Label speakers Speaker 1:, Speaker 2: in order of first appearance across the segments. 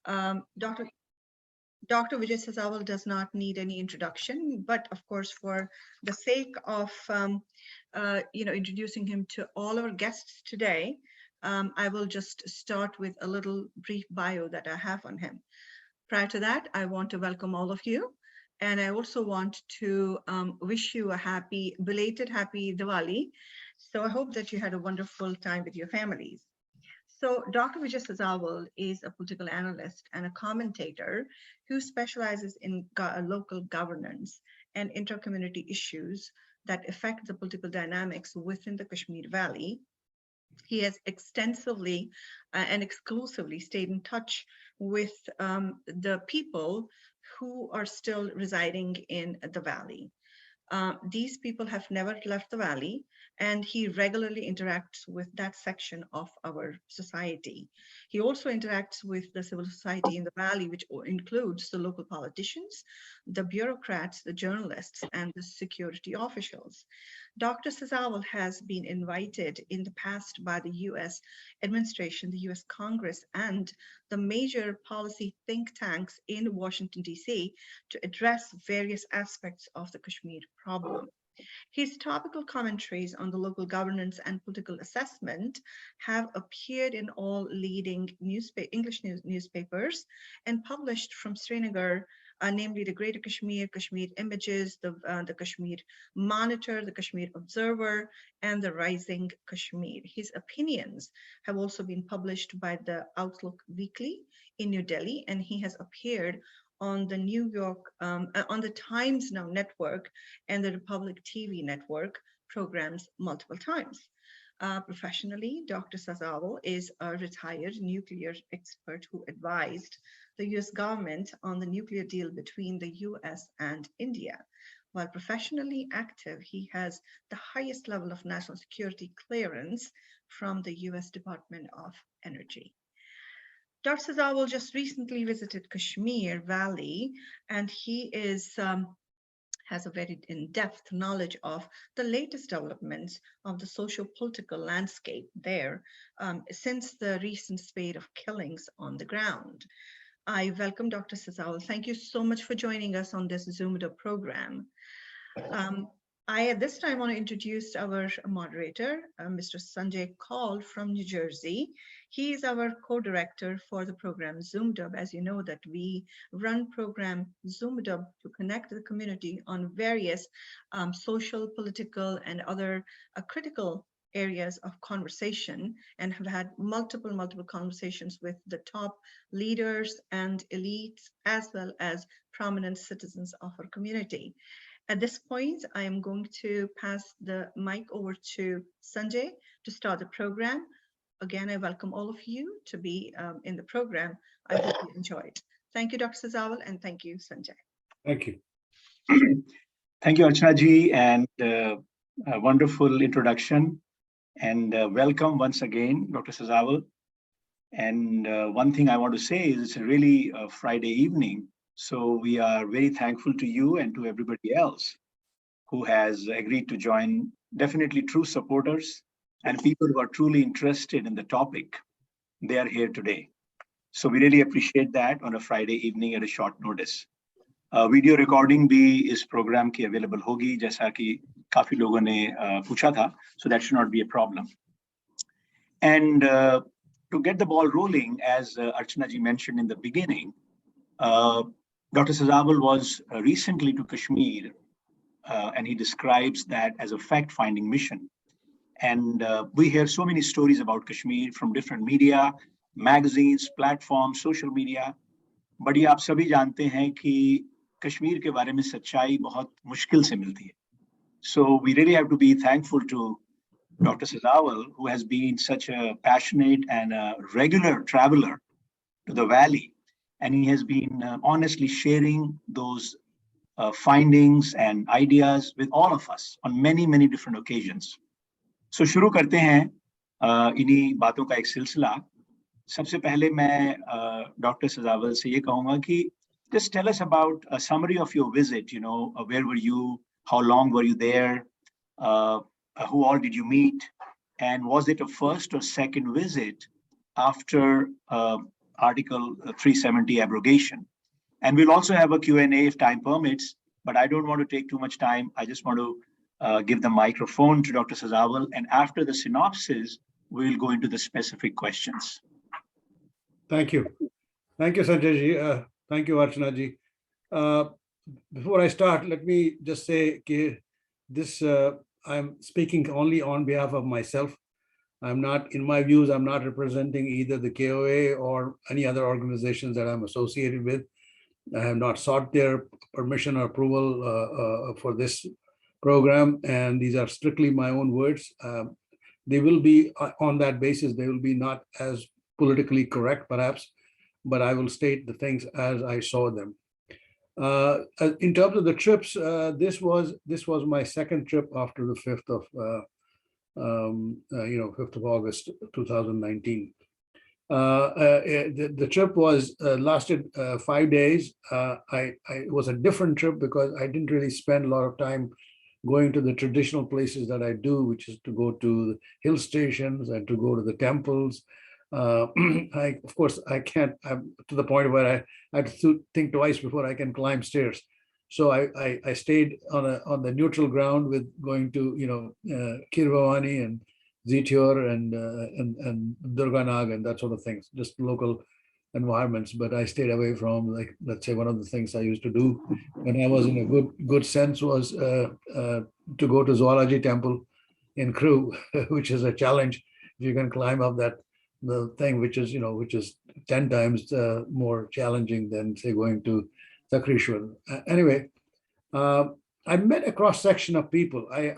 Speaker 1: Dr. Vijay Sazawal does not need any introduction, but of course, for the sake of introducing him to all our guests today, I will just start with a little brief bio that I have on him. Prior to that, I want to welcome all of you. And I also want to wish you a belated happy Diwali. So I hope that you had a wonderful time with your families. So Dr. Vijay Sazawal is a political analyst and a commentator who specializes in local governance and inter-community issues that affect the political dynamics within the Kashmir Valley. He has extensively and exclusively stayed in touch with the people who are still residing in the valley. These people have never left the valley, and he regularly interacts with that section of our society. He also interacts with the civil society in the valley, which includes the local politicians, the bureaucrats, the journalists, and the security officials. Dr. Sazawal has been invited in the past by the US administration, the US Congress, and the major policy think tanks in Washington, D.C. to address various aspects of the Kashmir problem. His topical commentaries on the local governance and political assessment have appeared in all leading English newspapers and published from Srinagar, namely the Greater Kashmir, Kashmir Images, the Kashmir Monitor, the Kashmir Observer, and the Rising Kashmir. His opinions have also been published by the Outlook Weekly in New Delhi, and he has appeared on the on the Times Now network and the Republic TV network programs multiple times. Professionally, Dr. Sazawal is a retired nuclear expert who advised the US government on the nuclear deal between the US and India. While professionally active, he has the highest level of national security clearance from the US Department of Energy. Dr. Sazawal just recently visited Kashmir Valley, and he has a very in-depth knowledge of the latest developments of the socio-political landscape there since the recent spate of killings on the ground. I welcome Dr. Sazawal. Thank you so much for joining us on this ZoomDub program. I, at this time, want to introduce our moderator, Mr. Sanjay Kaul from New Jersey. He is our co-director for the program ZoomDub. As you know, that we run program ZoomDub to connect the community on various social, political, and other critical areas of conversation, and have had multiple conversations with the top leaders and elites, as well as prominent citizens of our community. At this point, I am going to pass the mic over to Sanjay to start the program. Again, I welcome all of you to be in the program. I hope you enjoy it. Thank you, Dr. Sazawal, and thank you, Sanjay.
Speaker 2: Thank you. Thank you, Archana ji, and a wonderful introduction. And welcome once again, Dr. Sazawal. And one thing I want to say is it's really a Friday evening. So we are very thankful to you and to everybody else who has agreed to join. Definitely true supporters and people who are truly interested in the topic. They are here today. So we really appreciate that on a Friday evening at a short notice. Video recording भी इस program की available होगी, जैसा कि काफी लोगों ने पूछा था. So that should not be a problem. And to get the ball rolling, as Archana ji mentioned in the beginning, Dr. Sazawal was recently to Kashmir, and he describes that as a fact-finding mission. And we hear so many stories about Kashmir from different media, magazines, platforms, social media. But ये आप सभी जानते हैं कि कश्मीर के बारे में सच्चाई बहुत मुश्किल से मिलती है. So we really have to be thankful to Dr. Sazawal, who has been such a passionate and a regular traveler to the valley. And he has been honestly sharing those findings and ideas with all of us on many different occasions. So शुरू करते हैं इन्हीं बातों का एक सिलसिला. सबसे पहले मैं Dr. Sazawal से ये कहूँगा कि just tell us about a summary of your visit. You know, where were you? How long were you there? Who all did you meet? And was it a first or second visit after Article 370 abrogation. And we'll also have a Q&A if time permits, but I don't want to take too much time. I just want to give the microphone to Dr. Sazawal, and after the synopsis, we'll go into the specific questions.
Speaker 3: Thank you. Thank you, Sanjay ji. Thank you, Archana ji. Before I start, let me just say this, I'm speaking only on behalf of myself. I'm not, in my views, I'm not representing either the KOA or any other organizations that I'm associated with. I have not sought their permission or approval for this program, and these are strictly my own words. They will be, on that basis, they will be not as politically correct, perhaps, but I will state the things as I saw them. In terms of the trips, this was my second trip after the 5th of 5th of August 2019. The trip was lasted 5 days. It was a different trip because I didn't really spend a lot of time going to the traditional places that I do, which is to go to the hill stations and to go to the temples. Of course, I can't. I'm to the point where I have to think twice before I can climb stairs. So I stayed on the neutral ground with going to Kirvawani and Zitior and Durganag and that sort of things, just local environments. But I stayed away from, like, let's say, one of the things I used to do when I was in a good sense was to go to Zoology Temple in Crew, which is a challenge. If you can climb up the thing, which is 10 times more challenging than, say, going to Sakrishwar. Anyway, I met a cross section of people. I'm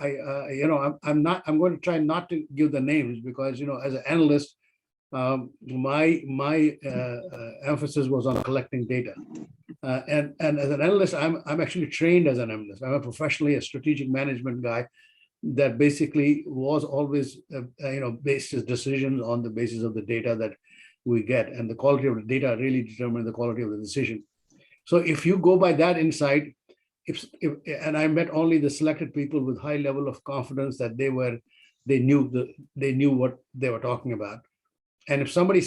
Speaker 3: going to try not to give the names because, as an analyst, my emphasis was on collecting data. And as an analyst, I'm actually trained as an analyst. I'm a strategic management guy that basically was always, based his decisions on the basis of the data that we get, and the quality of the data really determine the quality of the decision. So if you go by that insight, and I met only the selected people with high level of confidence that they knew what they were talking about. And if somebody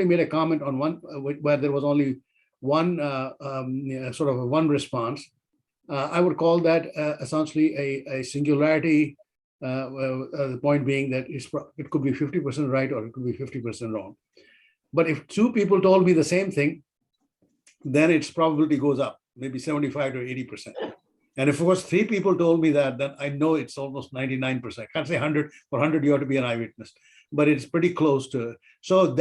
Speaker 3: made a comment on one where there was only one sort of one response, I would call that essentially a singularity. The point being that it could be 50% right or it could be 50% wrong. But if two people told me the same thing, then its probability goes up, maybe 75 to 80%. And if it was 3 people told me that, then I know it's almost 99%. I can't say 100. For 100, you have to be an eyewitness, but it's pretty close to it. So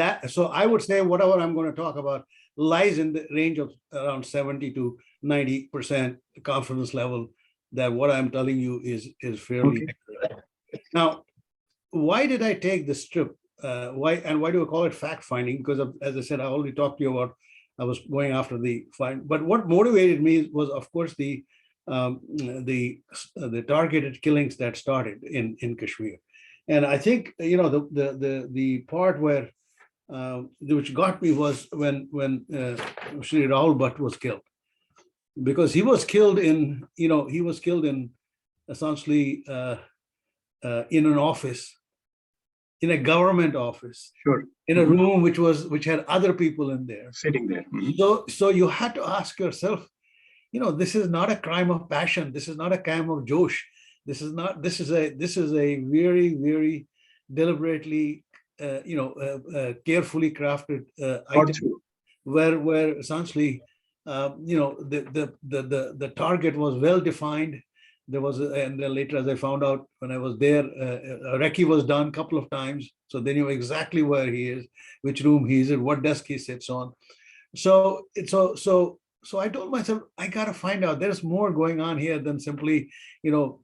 Speaker 3: I would say whatever I'm going to talk about lies in the range of around 70 to 90% confidence level that what I'm telling you is fairly accurate. Now, why did I take this trip? Why do I call it fact finding? Because as I said, I already talked to you about I was going after the find. But what motivated me was, of course, the targeted killings that started in Kashmir. And I think the part where which got me was when Shri Rahul Bhatt was killed, because he was killed in essentially in an office, in a government office,
Speaker 2: Sure,
Speaker 3: in a room which had other people in there
Speaker 2: sitting there. Mm-hmm.
Speaker 3: So you had to ask yourself, this is not a crime of passion. This is not a crime of Josh. This is a very, very deliberately, carefully crafted item where essentially, the target was well defined. There was, and then later, as I found out when I was there, a recce was done a couple of times, so they knew exactly where he is, which room he is in, what desk he sits on. So I told myself, I gotta find out. There's more going on here than simply,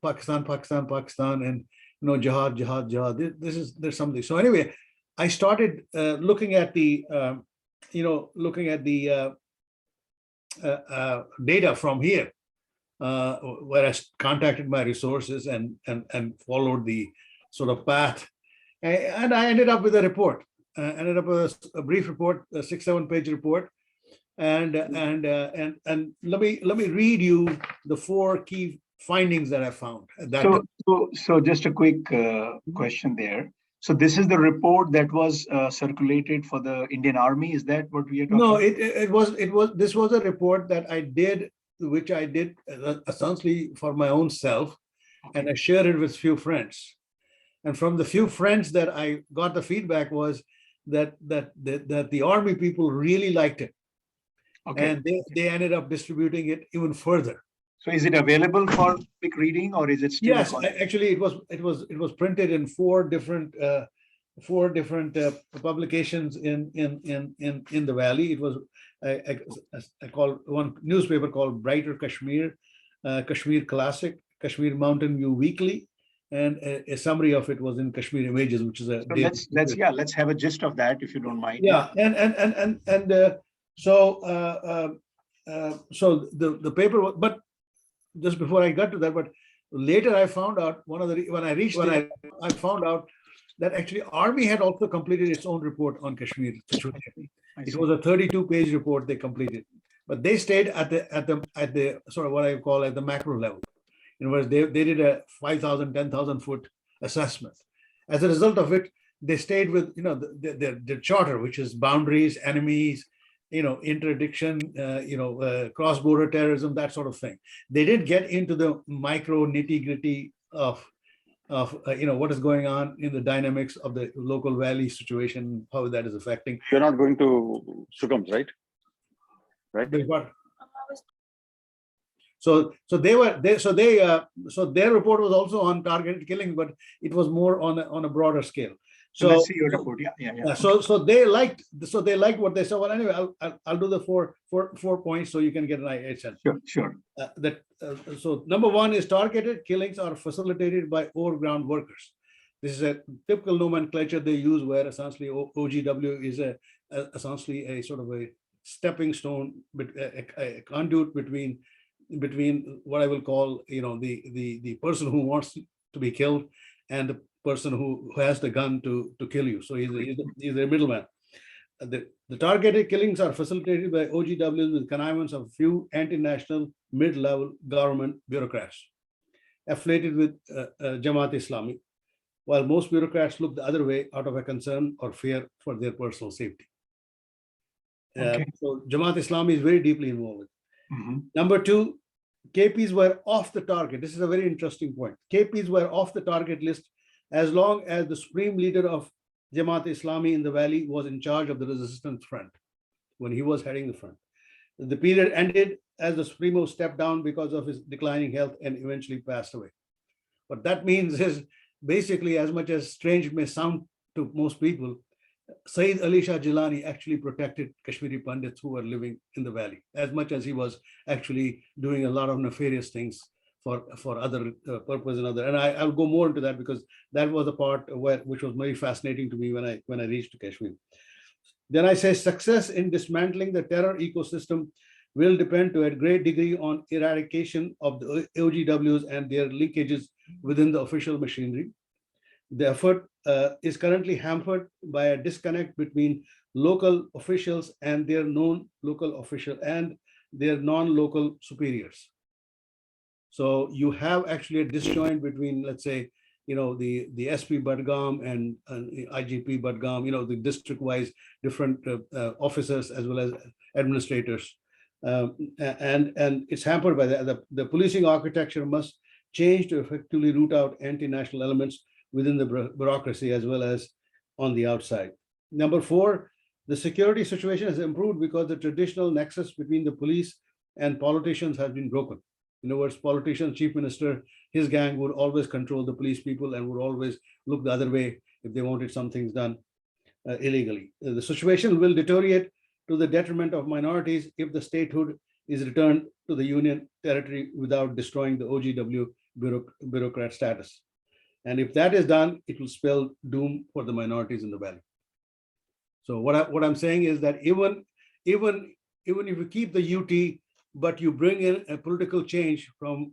Speaker 3: Pakistan, and jihad. There's something. So anyway, I started looking at the data from here, where I contacted my resources and followed the sort of path, and I ended up with a report. Ended up with a brief report, a 6-7 page report. And let me read you the 4 key findings that I found.
Speaker 2: So just a quick question there. So this is the report that was circulated for the Indian Army. Is that what we are talking
Speaker 3: No,
Speaker 2: about?
Speaker 3: this was a report that I did, which I did essentially for my own self, and I shared it with few friends. And from the few friends that I got, the feedback was that the Army people really liked it, and they ended up distributing it even further.
Speaker 2: So is it available for quick reading, or is it still?
Speaker 3: Yes, actually, it was printed in four different publications in the valley. It was I called one newspaper called Brighter Kashmir, Kashmir Classic, Kashmir Mountain View Weekly, and a summary of it was in Kashmir Images, which is a.
Speaker 2: So let's have a gist of that if you don't mind.
Speaker 3: Yeah, so the paper, but just before I got to that, but later I found out I found out that actually Army had also completed its own report on Kashmir situation. It was a 32-page report they completed, but they stayed at the sort of what I call at the macro level. In other words, they did a 5,000, 10,000 foot assessment. As a result of it, they stayed with their charter, which is boundaries, enemies, interdiction, cross-border terrorism, that sort of thing. They didn't get into the micro nitty-gritty of what is going on in the dynamics of the local valley situation, how that is affecting.
Speaker 4: You're not going to succumb, right? Right.
Speaker 3: So their report was also on targeted killing, but it was more on a broader scale.
Speaker 2: So let's see your report. Yeah.
Speaker 3: So they liked what they saw. Well, anyway, I'll do the four points so you can get an idea.
Speaker 2: Sure.
Speaker 3: So number one is targeted killings are facilitated by overground workers. This is a typical nomenclature they use, where essentially OGW is essentially a sort of a stepping stone, a conduit between what I will call the person who wants to be killed and the person who has the gun to kill you. So he's a middleman. The targeted killings are facilitated by OGWs with connivance of few anti-national mid-level government bureaucrats affiliated with Jamaat Islami, while most bureaucrats look the other way out of a concern or fear for their personal safety. So Jamaat Islami is very deeply involved. Number two, KPs were off the target. This is a very interesting point. KPs were off the target list as long as the supreme leader of Jamaat Islami in the valley was in charge of the resistance front, when he was heading the front. The period ended as the Supremo stepped down because of his declining health and eventually passed away. What that means is basically, as much as strange may sound to most people, Sayyid Ali Shah Jilani actually protected Kashmiri Pandits who were living in the valley, as much as he was actually doing a lot of nefarious things for other purpose and other. And I'll go more into that because that was the part which was very fascinating to me when I reached Kashmir. Then I say success in dismantling the terror ecosystem will depend to a great degree on eradication of the OGWs and their linkages within the official machinery. The effort is currently hampered by a disconnect between local officials and their non-local superiors. So you have actually a disjoint between, let's say, the SP Budgam and IGP Budgam, the district-wise different officers as well as administrators. And it's hampered by the policing architecture must change to effectively root out anti-national elements within the bureaucracy as well as on the outside. Number four, the security situation has improved because the traditional nexus between the police and politicians has been broken. In other words, politicians, chief minister, his gang would always control the police people and would always look the other way if they wanted some things done illegally. The situation will deteriorate to the detriment of minorities if the statehood is returned to the union territory without destroying the OGW bureaucrat status. And if that is done, it will spell doom for the minorities in the valley. So what I'm saying is that even if you keep the UT, but you bring in a political change from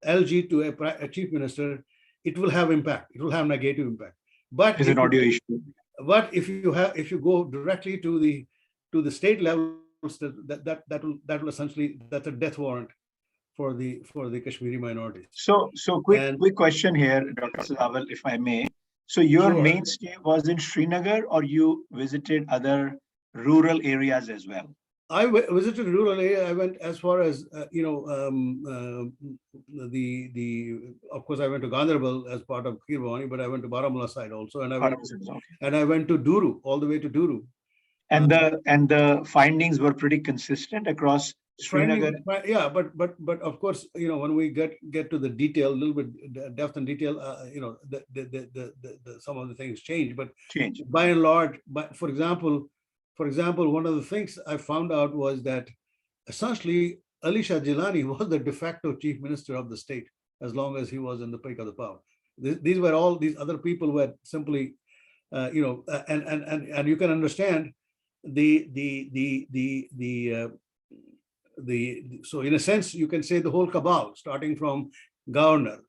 Speaker 3: LG to a chief minister, it will have impact. It will have negative impact. But
Speaker 2: it's an audio issue.
Speaker 3: But if you go directly to the state levels, that will essentially, that's a death warrant for the Kashmiri minorities.
Speaker 2: So quick question here, Dr. Sazawal, if I may. So your
Speaker 3: Sure.
Speaker 2: mainstay was in Srinagar, or you visited other rural areas as well?
Speaker 3: I visited rural area. I went as far as of course I went to Ganderbal as part of Kirbani, but I went to Baramulla side also, and I went to Duru, all the way to Duru.
Speaker 2: And the findings were pretty consistent across Srinagar.
Speaker 3: Yeah, but of course, when we get to the detail, a little bit depth and detail, some of the things change, but by and large, for example, one of the things I found out was that essentially Ali Shah Jilani was the de facto chief minister of the state as long as he was in the peak of the power. These were all, these other people were simply, and you can understand so in a sense you can say the whole cabal, starting from governor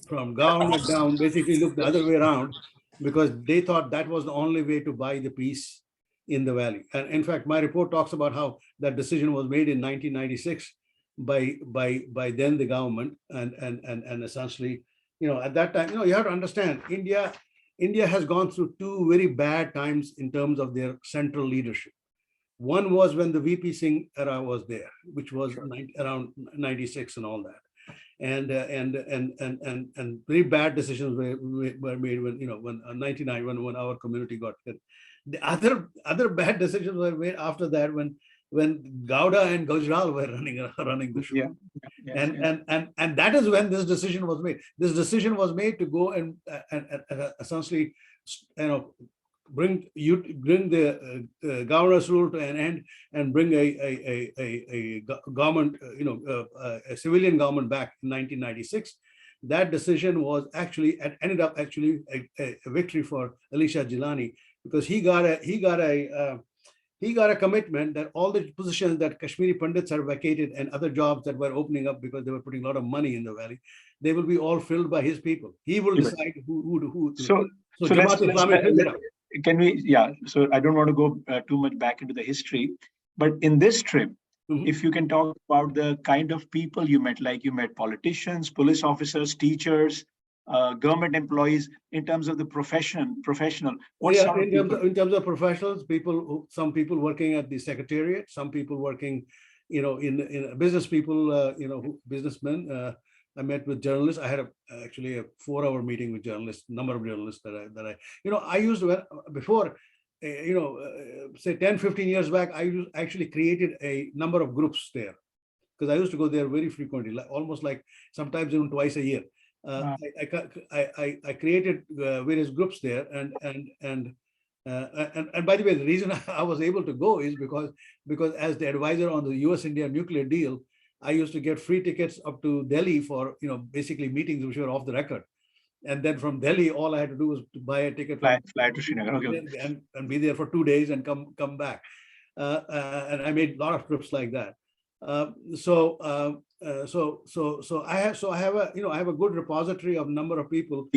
Speaker 3: down, basically looked the other way around, because they thought that was the only way to buy the peace in the valley. And in fact, my report talks about how that decision was made in 1996 by then the government, and essentially, at that time, you have to understand, India has gone through two very bad times in terms of their central leadership. One was when the VP Singh era was there, which was around 96 and all that. And very bad decisions were made when 99, when our community got hit. The other bad decisions were made after that when Gowda and Gujral were running the show. And that is when this decision was made. This decision was made to go and essentially, bring the governor's rule to an end and bring a government, a civilian government back in 1996. That decision was ended up actually a victory for Ali Shah Jilani, because he got a commitment that all the positions that Kashmiri Pandits are vacated and other jobs that were opening up because they were putting a lot of money in the valley, they will be all filled by his people. He will decide who. So
Speaker 2: can we? Yeah. So I don't want to go too much back into the history, but in this trip, if you can talk about the kind of people you met, like you met politicians, police officers, teachers, government employees, in terms of the professional.
Speaker 3: In terms of professionals, some people working at the secretariat, some people working, in business people, businessmen. I met with journalists. I had actually a 4-hour meeting with journalists, number of journalists that I used to, before, say 10, 15 years back, I actually created a number of groups there, because I used to go there very frequently, almost like sometimes even twice a year. I created various groups there, and by the way, the reason I was able to go is because as the advisor on the US-India nuclear deal, I used to get free tickets up to Delhi for basically meetings which were off the record, and then from Delhi all I had to do was to buy a ticket,
Speaker 2: fly to Srinagar,
Speaker 3: and be there for 2 days and come back, and I made a lot of trips like that. So I have a good repository of number of people.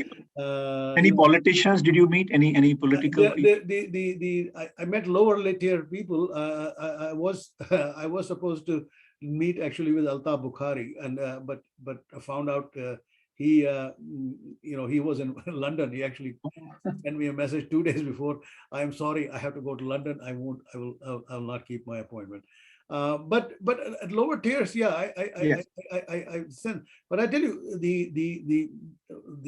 Speaker 2: Any politicians did you meet? Any political people?
Speaker 3: I met lower tier people. I was supposed to meet actually with Altaf Bukhari, and but I found out he was in London. He actually sent me a message 2 days before. I'm sorry, I have to go to London. I will not keep my appointment. But at lower tiers, yeah, I send. But I tell you, the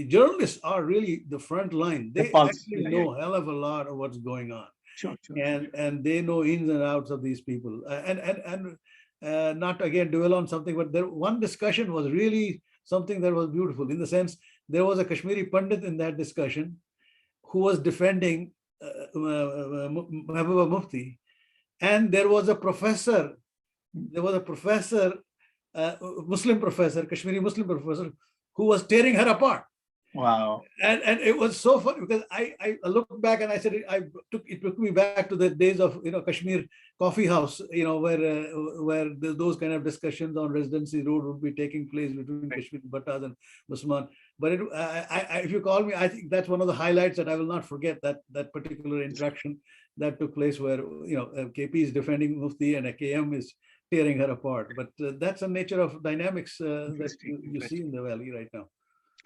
Speaker 3: journalists are really the front line. They actually know a hell of a lot of what's going on.
Speaker 2: Sure.
Speaker 3: And they know ins and outs of these people. And not to again dwell on something, but one discussion was really something that was beautiful, in the sense there was a Kashmiri Pandit in that discussion who was defending Mahbuba Mufti. And there was a professor, Muslim professor, Kashmiri Muslim professor, who was tearing her apart.
Speaker 2: Wow.
Speaker 3: And it was so funny, because I looked back and I said, it took me back to the days of, Kashmir Coffee House, where those kind of discussions on Residency Road would be taking place between Kashmir Bhattas and Musman. But if you call me, I think that's one of the highlights that I will not forget, that particular interaction that took place, where KP is defending Mufti and KM is tearing her apart. But that's the nature of dynamics that you see in the valley right now.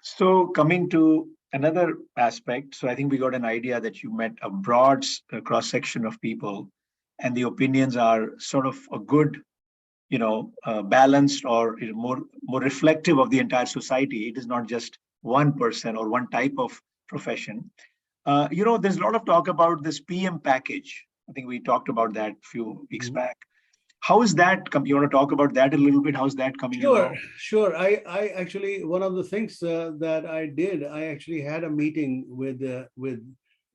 Speaker 2: So coming to another aspect. So I think we got an idea that you met a broad cross section of people, and the opinions are sort of a good, balanced or more reflective of the entire society. It is not just one person or one type of profession. There's a lot of talk about this PM package. I think we talked about that a few weeks back. How is that come? You want to talk about that a little bit? How's that coming along?
Speaker 3: Sure. I actually, one of the things that I did, I actually had a meeting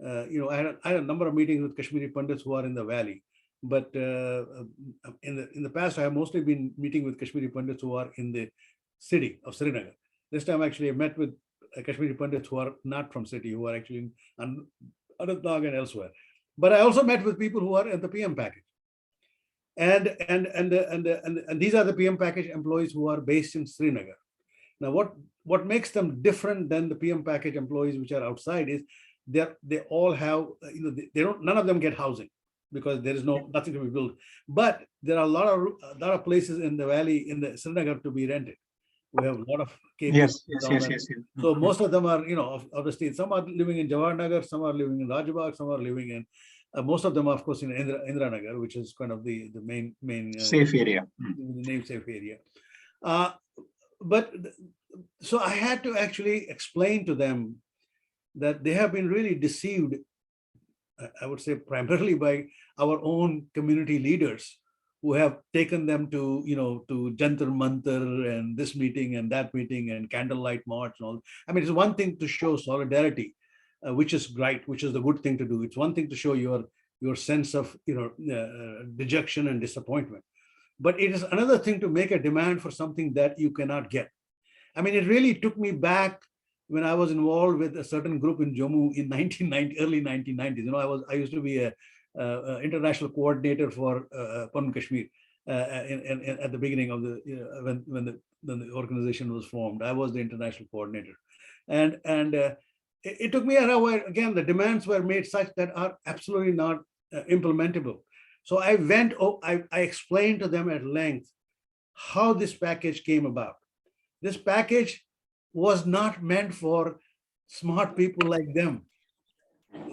Speaker 3: I had a number of meetings with Kashmiri Pandits who are in the valley. But in the past, I have mostly been meeting with Kashmiri Pandits who are in the city of Srinagar. This time, actually, I met with Kashmiri Pandits who are not from city, who are actually in Anantnag and elsewhere. But I also met with people who are in the PM package. And these are the PM package employees who are based in Srinagar. Now, what makes them different than the PM package employees which are outside is they all have, none of them get housing because there is nothing to be built. But there are a lot of places in the valley, in the Srinagar, to be rented. We have a lot of KPs.
Speaker 2: Yes.
Speaker 3: So most of them are, of the state. Some are living in Jawaharnagar, some are living in Rajbagh, some are living in, most of them, of course, in Indranagar, which is kind of the main
Speaker 2: safe area.
Speaker 3: The name safe area. But so I had to actually explain to them that they have been really deceived, I would say primarily by our own community leaders who have taken them to, to Jantar Mantar and this meeting and that meeting and candlelight march and all. I mean, it's one thing to show solidarity, which is right, which is the good thing to do. It's one thing to show your sense of, dejection and disappointment. But it is another thing to make a demand for something that you cannot get. I mean, it really took me back when I was involved with a certain group in Jammu in early 1990s. I used to be a international coordinator for Pan Kashmir at the beginning of the when the organization was formed. I was the international coordinator, and it took me a while. Again, the demands were made such that are absolutely not implementable. So I explained to them at length how this package came about. This package was not meant for smart people like them.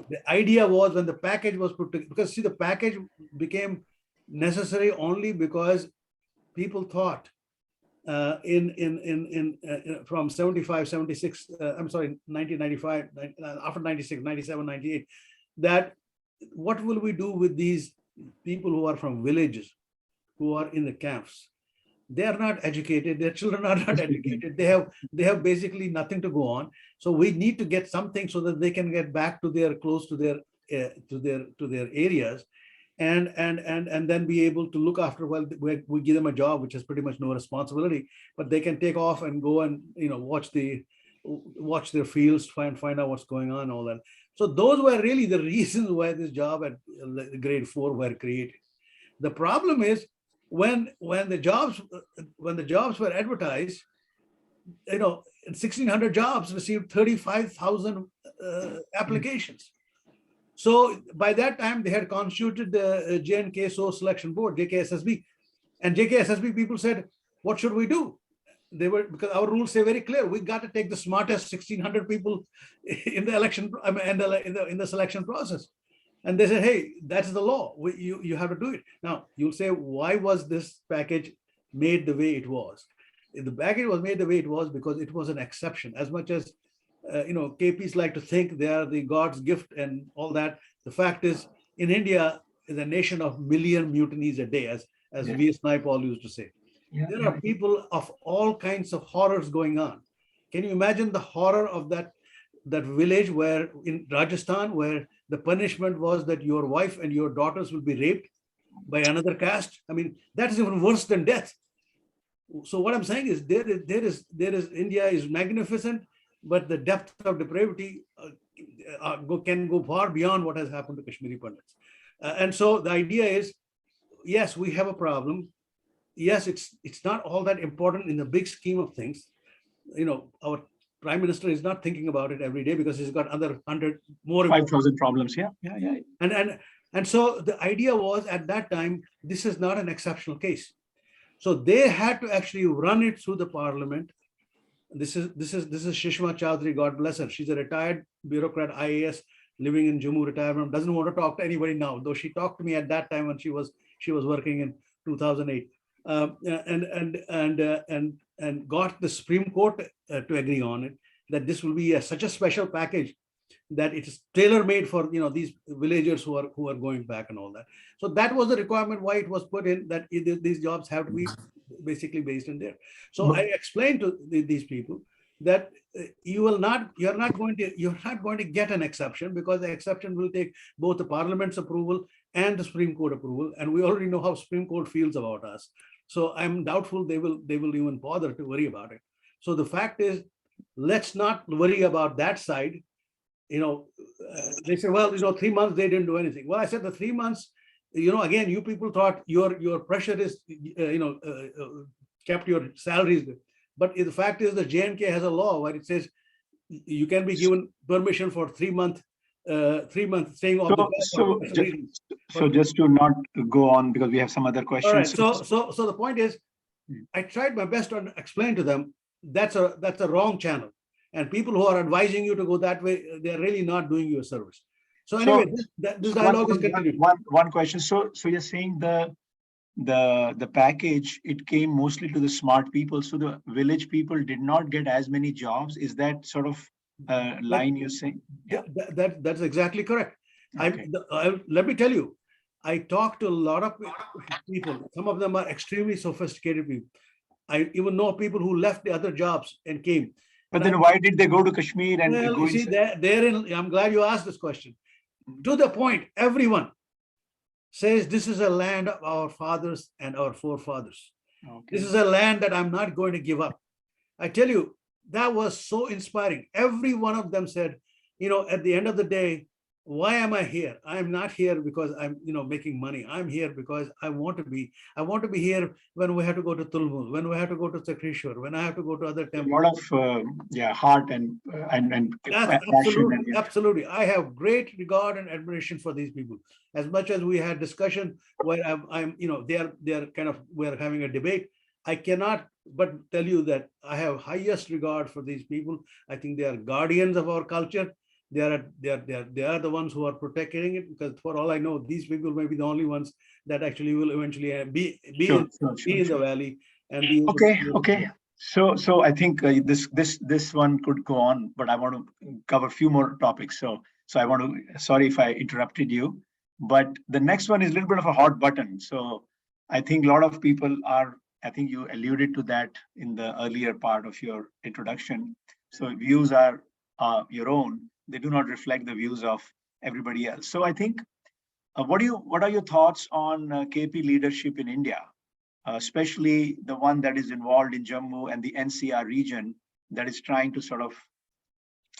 Speaker 3: The idea was, when the package was put together, because see, the package became necessary only because people thought from 75, 76, 1995, after 96, 97, 98, that what will we do with these people who are from villages, who are in the camps? They are not educated. Their children are not educated. They have basically nothing to go on. So we need to get something so that they can get back to their areas, and then be able to look after. Well, we give them a job which has pretty much no responsibility, but they can take off and go and watch their fields, find out what's going on, all that. So those were really the reasons why this job at grade 4 were created. The problem is, when the jobs were advertised, 1,600 jobs received 35,000 applications. So by that time, they had constituted the JNKSO selection board, JKSSB, and JKSSB people said, "What should we do?" Because our rules say very clear, we got to take the smartest 1,600 people in the election, in the selection process. And they said, "Hey, that's the law. You have to do it." Now, you'll say, why was this package made the way it was? The package was made the way it was because it was an exception. As much as, KPs like to think they are the God's gift and all that, the fact is, in India is a nation of million mutinies a day, as V.S. Naipaul used to say. Yeah. There are people of all kinds of horrors going on. Can you imagine the horror of that village where in Rajasthan, where the punishment was that your wife and your daughters will be raped by another caste? I mean, that is even worse than death. So what I'm saying is, there is India is magnificent, but the depth of depravity can go far beyond what has happened to Kashmiri Pandits. And so the idea is, yes, we have a problem. Yes, it's not all that important in the big scheme of things. Our Prime Minister is not thinking about it every day because he's got other 100 more
Speaker 2: 5,000 problems. Yeah.
Speaker 3: And so the idea was, at that time, this is not an exceptional case. So they had to actually run it through the parliament This is Shishma Chaudhary, God bless her. She's a retired bureaucrat, IAS, living in Jammu retirement. Doesn't want to talk to anybody now, though she talked to me at that time when she was working in 2008, and got the Supreme Court to agree on it, that this will be such a special package that it is tailor-made for these villagers who are going back and all that. So that was the requirement why it was put in, that these jobs have to be basically based in there. So I explained to these people that you're not going to get an exception, because the exception will take both the Parliament's approval and the Supreme Court approval, and we already know how Supreme Court feels about us. So I'm doubtful they will even bother to worry about it. So the fact is, let's not worry about that side. They say, well, 3 months they didn't do anything. Well, I said the 3 months, again, you people thought your pressure is, kept your salaries. But the fact is, the J&K has a law where it says you can be given permission for 3 months staying off the job.
Speaker 2: So just to not go on, because we have some other questions.
Speaker 3: All right. So the point is, I tried my best to explain to them that's a wrong channel. And people who are advising you to go that way, they're really not doing you a service. So anyway, this dialogue is continuing.
Speaker 2: One question. So you're saying the package, it came mostly to the smart people. So the village people did not get as many jobs. Is that sort of line you're saying?
Speaker 3: Yeah. That's exactly correct. Okay. Let me tell you, I talked to a lot of people. Some of them are extremely sophisticated people. I even know people who left the other jobs and came.
Speaker 2: But then why did they go to Kashmir and
Speaker 3: well,
Speaker 2: go
Speaker 3: see, I'm glad you asked this question. To the point, everyone says this is a land of our fathers and our forefathers. Okay. This is a land that I'm not going to give up. I tell you, that was so inspiring. Every one of them said, at the end of the day, why am I here? I'm not here because I'm, making money. I'm here because I want to be here when we have to go to Tulmul, when we have to go to Sakrishwar, when I have to go to other temples.
Speaker 2: A lot of heart and
Speaker 3: absolutely. I have great regard and admiration for these people. As much as we had discussion where they're kind of, we're having a debate. I cannot but tell you that I have highest regard for these people. I think they are guardians of our culture. They are the ones who are protecting it, because for all I know, these people may be the only ones that actually will eventually be in the valley and be
Speaker 2: okay. So I think this one could go on, but I want to cover a few more topics. So I want to, sorry if I interrupted you, but the next one is a little bit of a hot button. So I think a lot of people are, I think you alluded to that in the earlier part of your introduction. So views are your own. They do not reflect the views of everybody else. So I think, what are your thoughts on KP leadership in India, especially the one that is involved in Jammu and the NCR region that is trying to sort of,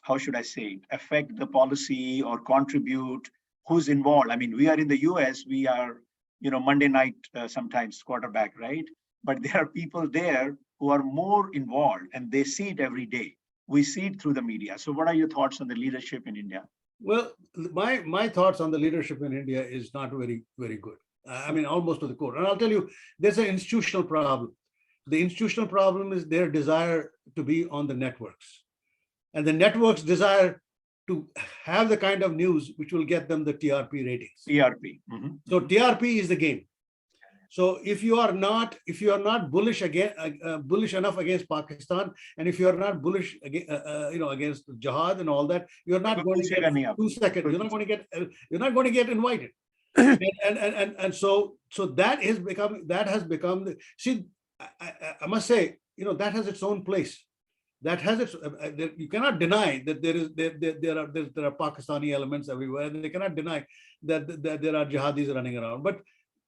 Speaker 2: how should I say, affect the policy or contribute? Who's involved? I mean, we are in the US, we are, Monday night sometimes quarterback, right? But there are people there who are more involved and they see it every day. We see it through the media. So what are your thoughts on the leadership in India?
Speaker 3: Well, my thoughts on the leadership in India is not very, very good. I mean, almost to the core. And I'll tell you, there's an institutional problem. The institutional problem is their desire to be on the networks. And the networks desire to have the kind of news which will get them the TRP ratings.
Speaker 2: TRP. Mm-hmm.
Speaker 3: So TRP is the game. So if you are not bullish bullish enough against Pakistan, and if you are not bullish against jihad and all that, you're not going to get 2 seconds. You're not going to get invited. and so that has become. See, I must say, that has its own place. That has its. You cannot deny that there are Pakistani elements everywhere. They cannot deny that there are jihadis running around, but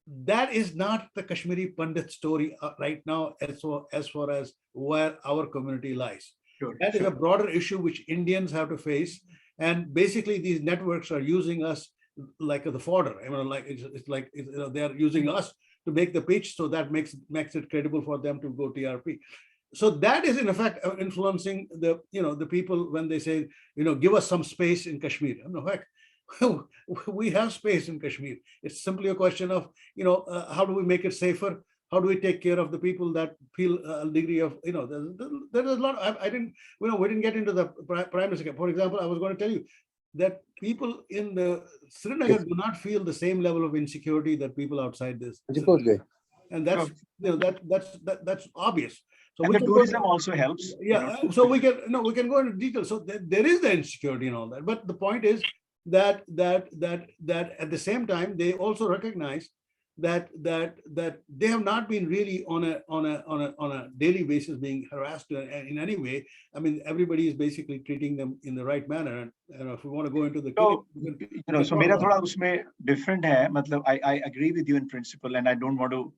Speaker 3: that is not the Kashmiri Pandit story right now, as far as where our community lies. That is a broader issue which Indians have to face, and basically these networks are using us like the fodder. I mean, they are using us to make the pitch, so that makes it credible for them to go TRP. So that is in effect influencing the people when they say, give us some space in Kashmir. No, heck, we have space in Kashmir. It's simply a question of, how do we make it safer? How do we take care of the people that feel a degree of, there is a lot. I didn't, we didn't get into the primary. For example, I was going to tell you that people in the Srinagar do not feel the same level of insecurity that people outside this. And that's, that's obvious. So
Speaker 2: and the tourism also helps.
Speaker 3: Yeah, so we can go into detail. So there is the insecurity and all that. But the point is that at the same time they also recognize that they have not been really on a daily basis being harassed in any way. I mean, everybody is basically treating them in the right manner. And if we want to go into the
Speaker 2: so मेरा थोड़ा उसमें different है. मतलब I agree with you in principle, and I don't want to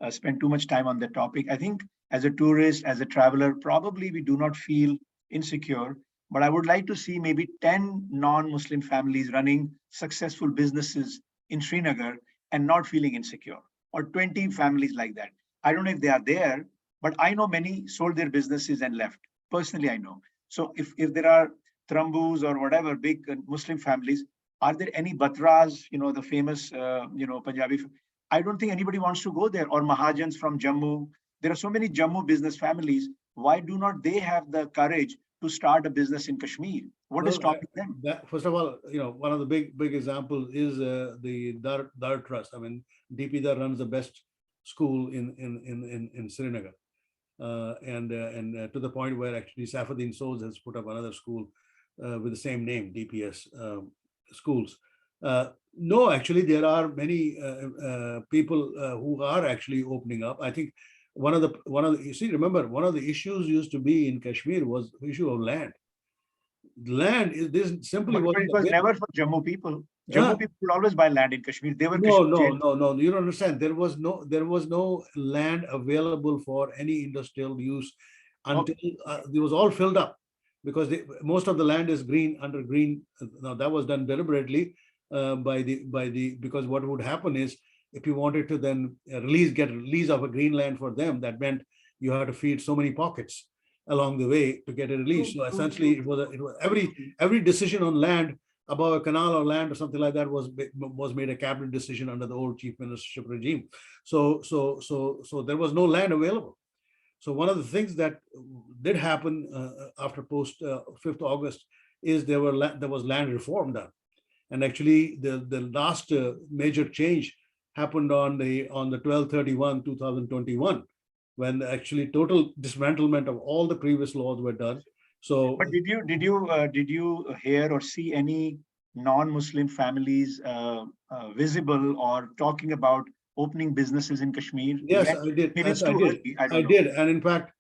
Speaker 2: spend too much time on the topic. I think as a tourist, as a traveler, probably we do not feel insecure. But I would like to see maybe 10 non-Muslim families running successful businesses in Srinagar and not feeling insecure, or 20 families like that. I don't know if they are there, but I know many sold their businesses and left. Personally, I know. So if there are Trambus or whatever big Muslim families, are there any Batras, the famous, Punjabi? I don't think anybody wants to go there, or Mahajans from Jammu. There are so many Jammu business families. Why do not they have the courage to start a business in Kashmir? What is stopping them?
Speaker 3: First of all, one of the big examples is the Dar Trust. I mean, DP Dar runs the best school in Srinagar, and to the point where actually Saifuddin Soz has put up another school with the same name, DPS schools. No, actually, there are many people who are actually opening up. I think one of the remember, one of the issues used to be in Kashmir was the issue of land. Land is this simply
Speaker 2: but it was never for Jammu people. Jammu people would always buy land in Kashmir. They were
Speaker 3: no. You don't understand. There was no land available for any industrial use until it was all filled up, because most of the land is green under green. Now that was done deliberately because what would happen is, if you wanted to then get release of a green land for them, that meant you had to feed so many pockets along the way to get a release. So essentially, it was every decision on land, about a canal or land or something like that, was made a cabinet decision under the old chief ministership regime. So there was no land available. So one of the things that did happen after post 5th August is there was land reform done, and actually the last major change happened on the 12/31/2021, when actually total dismantlement of all the previous laws were done. So,
Speaker 2: but did you hear or see any non-Muslim families visible or talking about opening businesses in Kashmir?
Speaker 3: Yes, I did.
Speaker 2: Maybe it's
Speaker 3: too
Speaker 2: early.
Speaker 3: I did, and in fact,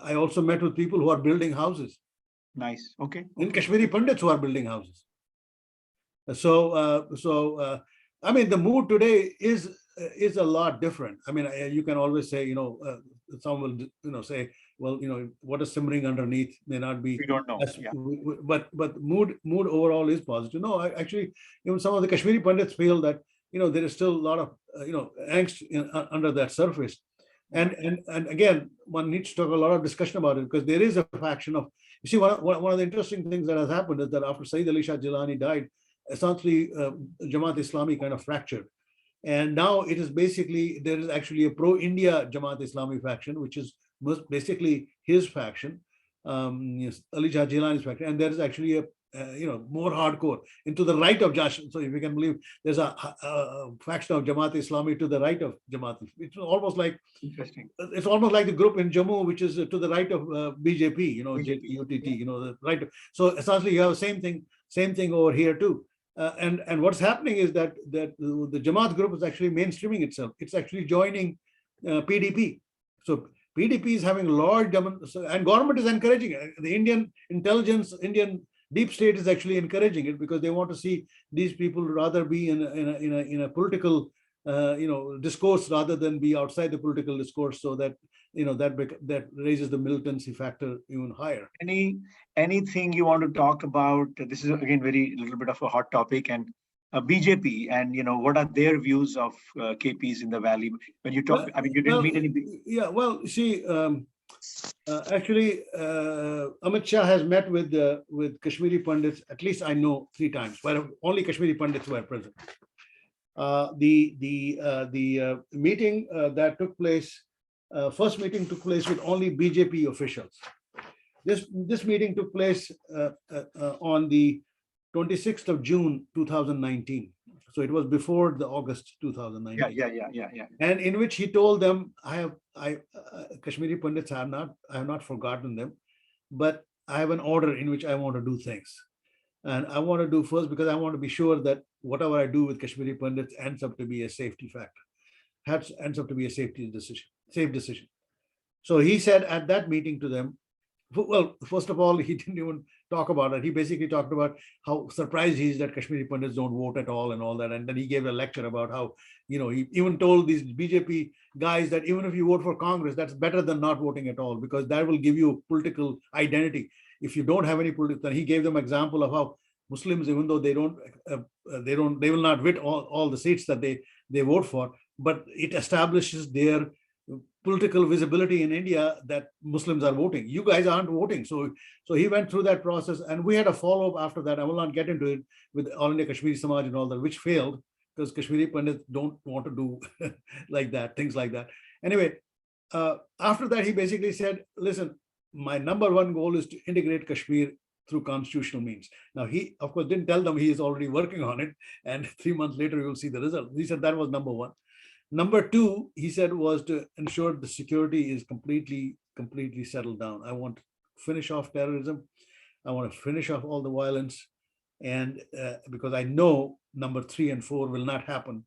Speaker 3: I also met with people who are building houses.
Speaker 2: Nice. Okay.
Speaker 3: In Kashmiri Pandits who are building houses. So I mean, the mood today is a lot different. I mean, you can always say, some will, say, well, what is simmering underneath may not be.
Speaker 2: We don't know.
Speaker 3: But mood overall is positive. No, actually, even some of the Kashmiri Pandits feel that there is still a lot of angst under that surface, and again, one needs to talk a lot of discussion about it, because there is a faction of. You see, one of the interesting things that has happened is that after Saeed Ali Shah Jilani died, essentially Jamaat Islami kind of fractured, and now it is basically, there is actually a pro-India Jamaat Islami faction, which is basically his faction, Ali Shah Jilani's faction, and there is actually a more hardcore into the right of Jash. So if you can believe, there's a faction of Jamaat Islami to the right of Jamaat. It's almost like
Speaker 2: interesting.
Speaker 3: It's almost like the group in Jammu, which is to the right of BJP, UTT, the right. So essentially, you have the same thing over here too. And what's happening is that the Jamaat group is actually mainstreaming itself. It's actually joining PDP. So PDP is having large, and government is encouraging it. The Indian intelligence, Indian deep state is actually encouraging it, because they want to see these people rather be in a political discourse rather than be outside the political discourse, so that that raises the militancy factor even higher.
Speaker 2: Anything you want to talk about? This is again very little bit of a hot topic, and BJP, and what are their views of KPs in the valley? When you talk, I mean, you didn't meet any.
Speaker 3: Yeah, well, see, actually, Amit Shah has met with Kashmiri Pandits, at least I know 3 times, where only Kashmiri Pandits were present. The meeting that took place, first meeting took place with only BJP officials. This meeting took place on the 26th of June 2019. So it was before the August 2019.
Speaker 2: Yeah.
Speaker 3: And in which he told them, Kashmiri Pandits, I have not forgotten them, but I have an order in which I want to do things. And I want to do first because I want to be sure that whatever I do with Kashmiri Pandits ends up to be a safety factor, ends up to be a safe decision. So he said at that meeting to them, well, first of all, he didn't even talk about it. He basically talked about how surprised he is that Kashmiri Pandits don't vote at all and all that. And then he gave a lecture about how, he even told these BJP guys that even if you vote for Congress, that's better than not voting at all, because that will give you political identity. If you don't have any political, then he gave them example of how Muslims, even though they will not win all the seats that they vote for, but it establishes their political visibility in India that Muslims are voting. You guys aren't voting. So he went through that process, and we had a follow-up after that. I will not get into it with All India Kashmiri Samaj and all that, which failed because Kashmiri Pandits don't want to do like that, things like that. Anyway, after that, he basically said, listen, my number one goal is to integrate Kashmir through constitutional means. Now, he, of course, didn't tell them he is already working on it. And 3 months later, you will see the result. He said that was number one. Number two, he said, was to ensure the security is completely settled down. I want to finish off terrorism. I want to finish off all the violence. And because I know number 3 and 4 will not happen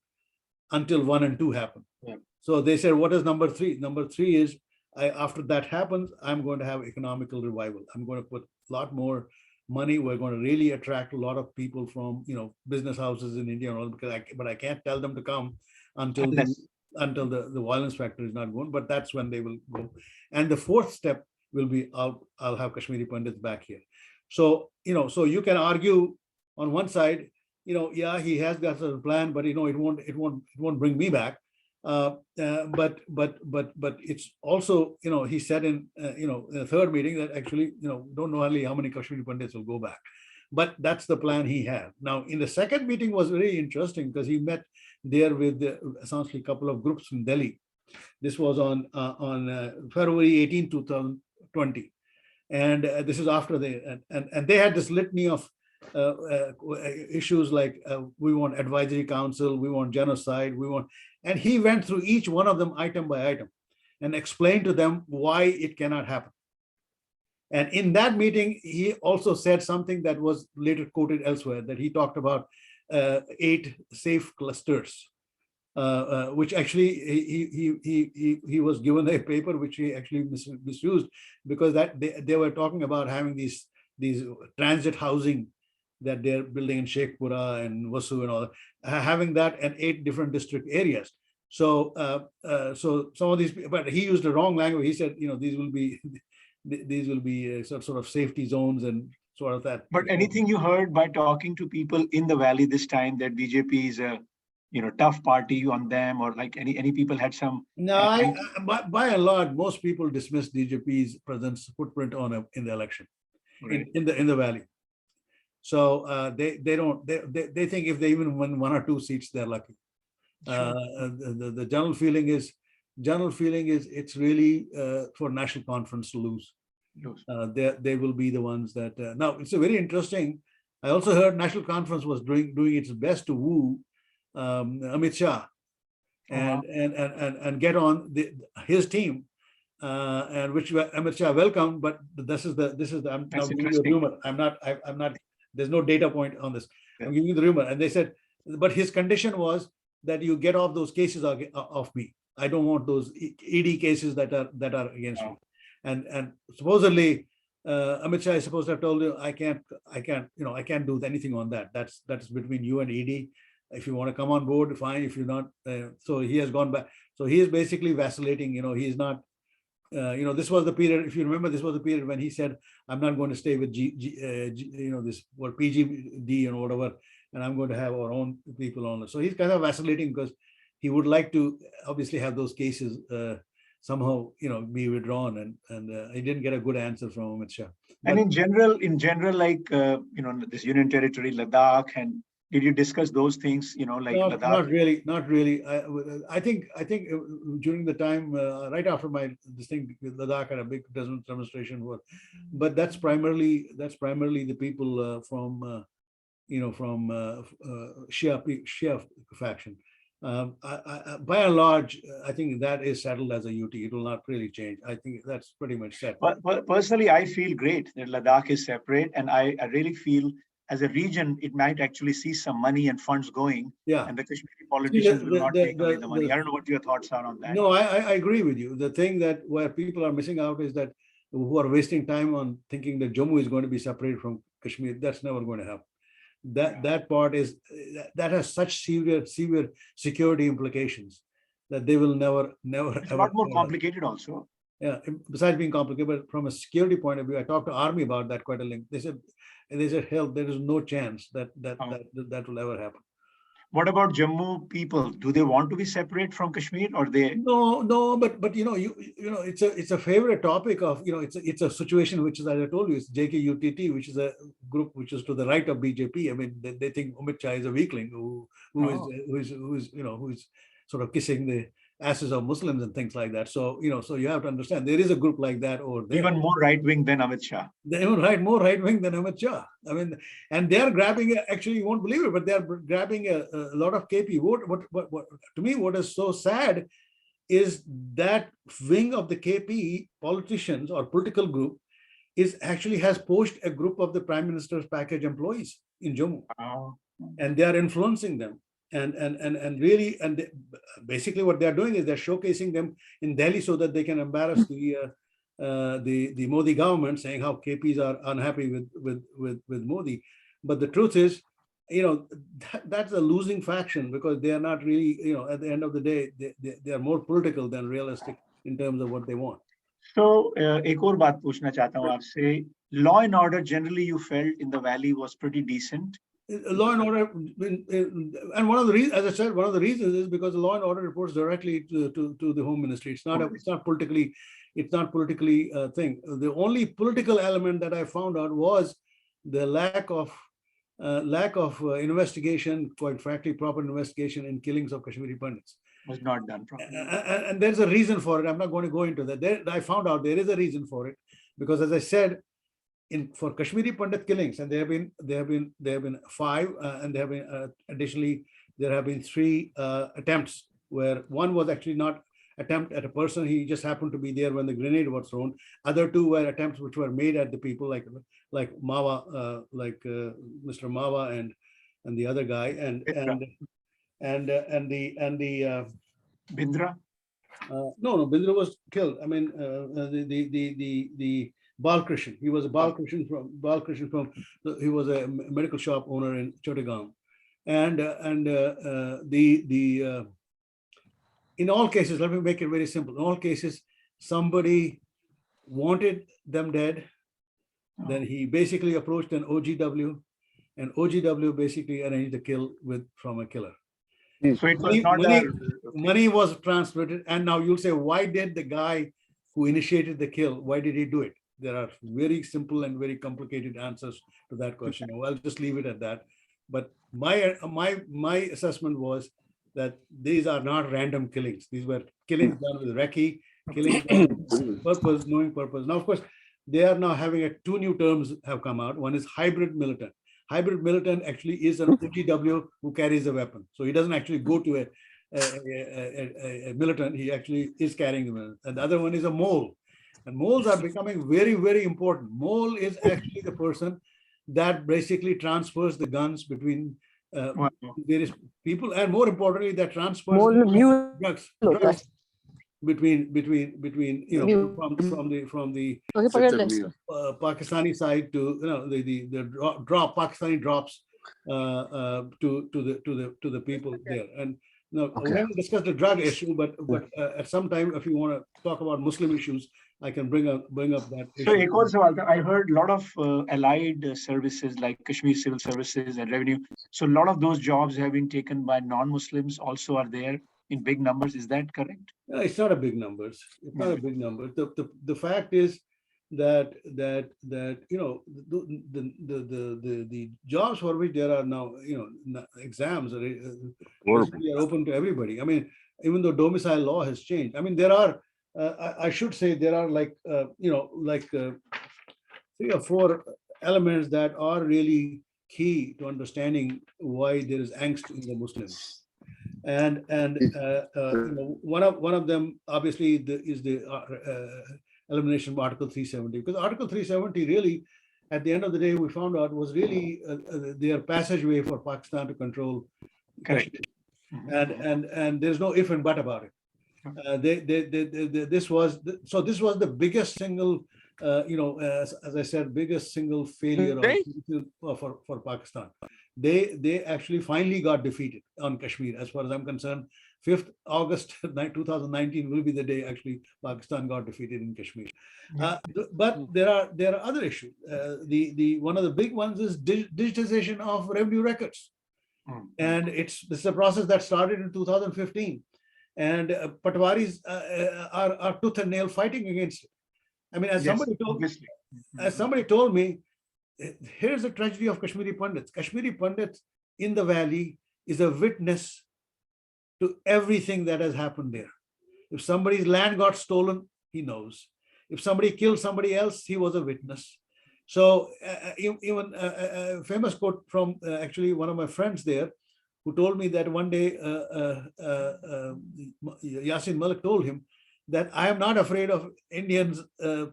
Speaker 3: until 1 and 2 happen.
Speaker 2: Yeah.
Speaker 3: So they said, what is number 3? Number 3 is, after that happens, I'm going to have economical revival. I'm going to put a lot more money. We're going to really attract a lot of people from, business houses in India and all, because I can't tell them to come until the violence factor is not gone, but that's when they will go. And the fourth step will be, I'll have Kashmiri Pandits back here. So, so you can argue on one side, yeah, he has got a plan, but it won't bring me back. But it's also, he said in the third meeting that actually, don't know hardly how many Kashmiri Pandits will go back. But that's the plan he had. Now, in the second meeting was very interesting because he met there with essentially a couple of groups from Delhi. This was on February 18, 2020. And this is after and they had this litany of issues like we want advisory council, we want genocide, and he went through each one of them item by item and explained to them why it cannot happen. And in that meeting, he also said something that was later quoted elsewhere, that he talked about 8 safe clusters, which actually he was given a paper which he actually misused, because that they were talking about having these transit housing that they're building in Sheikhpura and Vasu and all, having that in 8 different district areas. So so some of these, but he used the wrong language. He said, these will be sort of safety zones and sort of that.
Speaker 2: But anything you heard by talking to people in the valley this time that BJP is a tough party on them, or like any people had some?
Speaker 3: No, by and large, most people dismissed BJP's presence footprint in the election, right, in the valley. So they think if they even win 1 or 2 seats, they're lucky. Sure. The general feeling is it's really for National Conference to lose. They will be the ones that now it's a very interesting. I also heard National Conference was doing its best to woo Amit Shah and get on his team, and which Amit Shah welcomed. But this is the I'm now giving you a rumor. I'm not. There's no data point on this. Yeah. I'm giving you the rumor, and they said, but his condition was that you get off those cases off me. I don't want those ED cases that are against me. And supposedly Amit Shah is supposed to have told you, I can't do anything on that. That's between you and ED. If you want to come on board, fine. If you're not, so he has gone back. So he is basically vacillating. He's not. This was the period. If you remember, this was the period when he said, "I'm not going to stay with this what PGD and whatever, and I'm going to have our own people on it." So he's kind of vacillating because he would like to obviously have those cases somehow be withdrawn, and he didn't get a good answer from Amit Shah.
Speaker 2: And in general, like this Union Territory, Ladakh, and Did you discuss those things, like
Speaker 3: Not,
Speaker 2: Ladakh?
Speaker 3: not really, not really. I think during the time right after this thing, Ladakh had a big demonstration. But that's primarily the people from Shia faction. By and large, I think that is settled as a UT. It will not really change. I think that's pretty much set.
Speaker 2: But personally, I feel great that Ladakh is separate, and I really feel as a region, it might actually see some money and funds going,
Speaker 3: Yeah.
Speaker 2: and the Kashmiri politicians will not take away the money. I don't know what your thoughts are on that.
Speaker 3: No, I agree with you. The thing that where people are missing out is that who are wasting time on thinking that Jammu is going to be separated from Kashmir. That's never going to happen. That part is that has such severe security implications that they will never
Speaker 2: It's a lot more complicated also.
Speaker 3: Yeah, besides being complicated, but from a security point of view, I talked to Army about that quite a length. They said, hell, there is no chance that will ever happen.
Speaker 2: What about Jammu people? Do they want to be separate from Kashmir, or they?
Speaker 3: No, but it's a favorite topic of it's a situation which is, as I told you, it's JKUTT, which is a group which is to the right of BJP. I mean, they think Amit Shah is a weakling who is sort of kissing the asses of Muslims and things like that. So you have to understand there is a group like that over there.
Speaker 2: Even more right wing than Amit Shah.
Speaker 3: They more right wing than Amit Shah. I mean, and they are grabbing. Actually, you won't believe it, but they are grabbing a lot of KP. What to me, what is so sad is that wing of the KP politicians or political group has poached a group of the Prime Minister's package employees in Jammu, and they are influencing them. And basically what they're doing is they're showcasing them in Delhi so that they can embarrass the Modi government, saying how KPs are unhappy with Modi. But the truth is, that's a losing faction, because they are not really, at the end of the day, they are more political than realistic in terms of what they want.
Speaker 2: So, एक और बात पूछना चाहता हूँ आपसे. Law and order generally you felt in the valley was pretty decent.
Speaker 3: Law and order, and one of the reasons, as I said, one of the reasons is because the law and order reports directly to the Home Ministry. It's not politically thing. The only political element that I found out was the lack of investigation, quite frankly, proper investigation in killings of Kashmiri Pandits.
Speaker 2: Was not done properly.
Speaker 3: And there's a reason for it. I'm not going to go into that. I found out there is a reason for it, because as I said, for Kashmiri Pandit killings, and there have been 5, and additionally there have been 3 attempts, where one was actually not attempt at a person. He just happened to be there when the grenade was thrown. Other 2 were attempts which were made at the people, like Mawa, Mr. Mawa and the other guy, and the
Speaker 2: Bindra.
Speaker 3: No, Bindra was killed. I mean, the Balkrishan. He was a Balkrishan from. He was a medical shop owner in Chottegam, and in all cases, let me make it very simple. In all cases, somebody wanted them dead. Then he basically approached an OGW, and OGW basically arranged the kill from a killer.
Speaker 2: So it was
Speaker 3: money was transmitted, and now you'll say, why did the guy who initiated the kill, why did he do it? There are very simple and very complicated answers to that question. I'll just leave it at that. But my assessment was that these are not random killings. These were killings done with recce, killings with purpose, knowing purpose. Now, of course, they are now having 2 new terms have come out. One is hybrid militant. Hybrid militant actually is an OGW who carries a weapon. So he doesn't actually go to a militant. He actually is carrying the weapon. And the other one is a mole. And moles are becoming very, very important. Mole is actually the person that basically transfers the guns between various people, and more importantly, that transfers drugs between from the Pakistani side to the Pakistani drops to the people there. And now we haven't discussed the drug issue, but at some time, if you want to talk about Muslim issues, I can bring up that issue.
Speaker 2: So I heard a lot of allied services like Kashmir Civil Services and Revenue. So a lot of those jobs have been taken by non-Muslims also are there in big numbers. Is that correct?
Speaker 3: No, it's not a big numbers. It's not a big number. The fact is you know, the jobs for which there are now, you know, exams are
Speaker 4: Horrible.
Speaker 3: basically are open to everybody. I mean, even though domicile law has changed, I mean, there are I should say there are like you know, like 3 or 4 elements that are really key to understanding why there is angst in the Muslims. And you know, one of them obviously is the elimination of Article 370, because Article 370 really, at the end of the day, we found out was really their passageway for Pakistan to control
Speaker 2: Correct.
Speaker 3: Kashmir. And there's no if and but about it. This was the biggest single, you know, as I said, biggest single failure for Pakistan. They actually finally got defeated on Kashmir. As far as I'm concerned, 5th August 2019 will be the day actually Pakistan got defeated in Kashmir. But there are other issues. The one of the big ones is digitization of revenue records, and this is a process that started in 2015. And Patwaris are tooth and nail fighting against it. I mean, as somebody told me, here's the tragedy of Kashmiri Pandits. Kashmiri Pandits in the valley is a witness to everything that has happened there. If somebody's land got stolen, he knows. If somebody killed somebody else, he was a witness. So even a famous quote from actually one of my friends there, who told me that one day Yasin Malik told him that I am not afraid of Indians,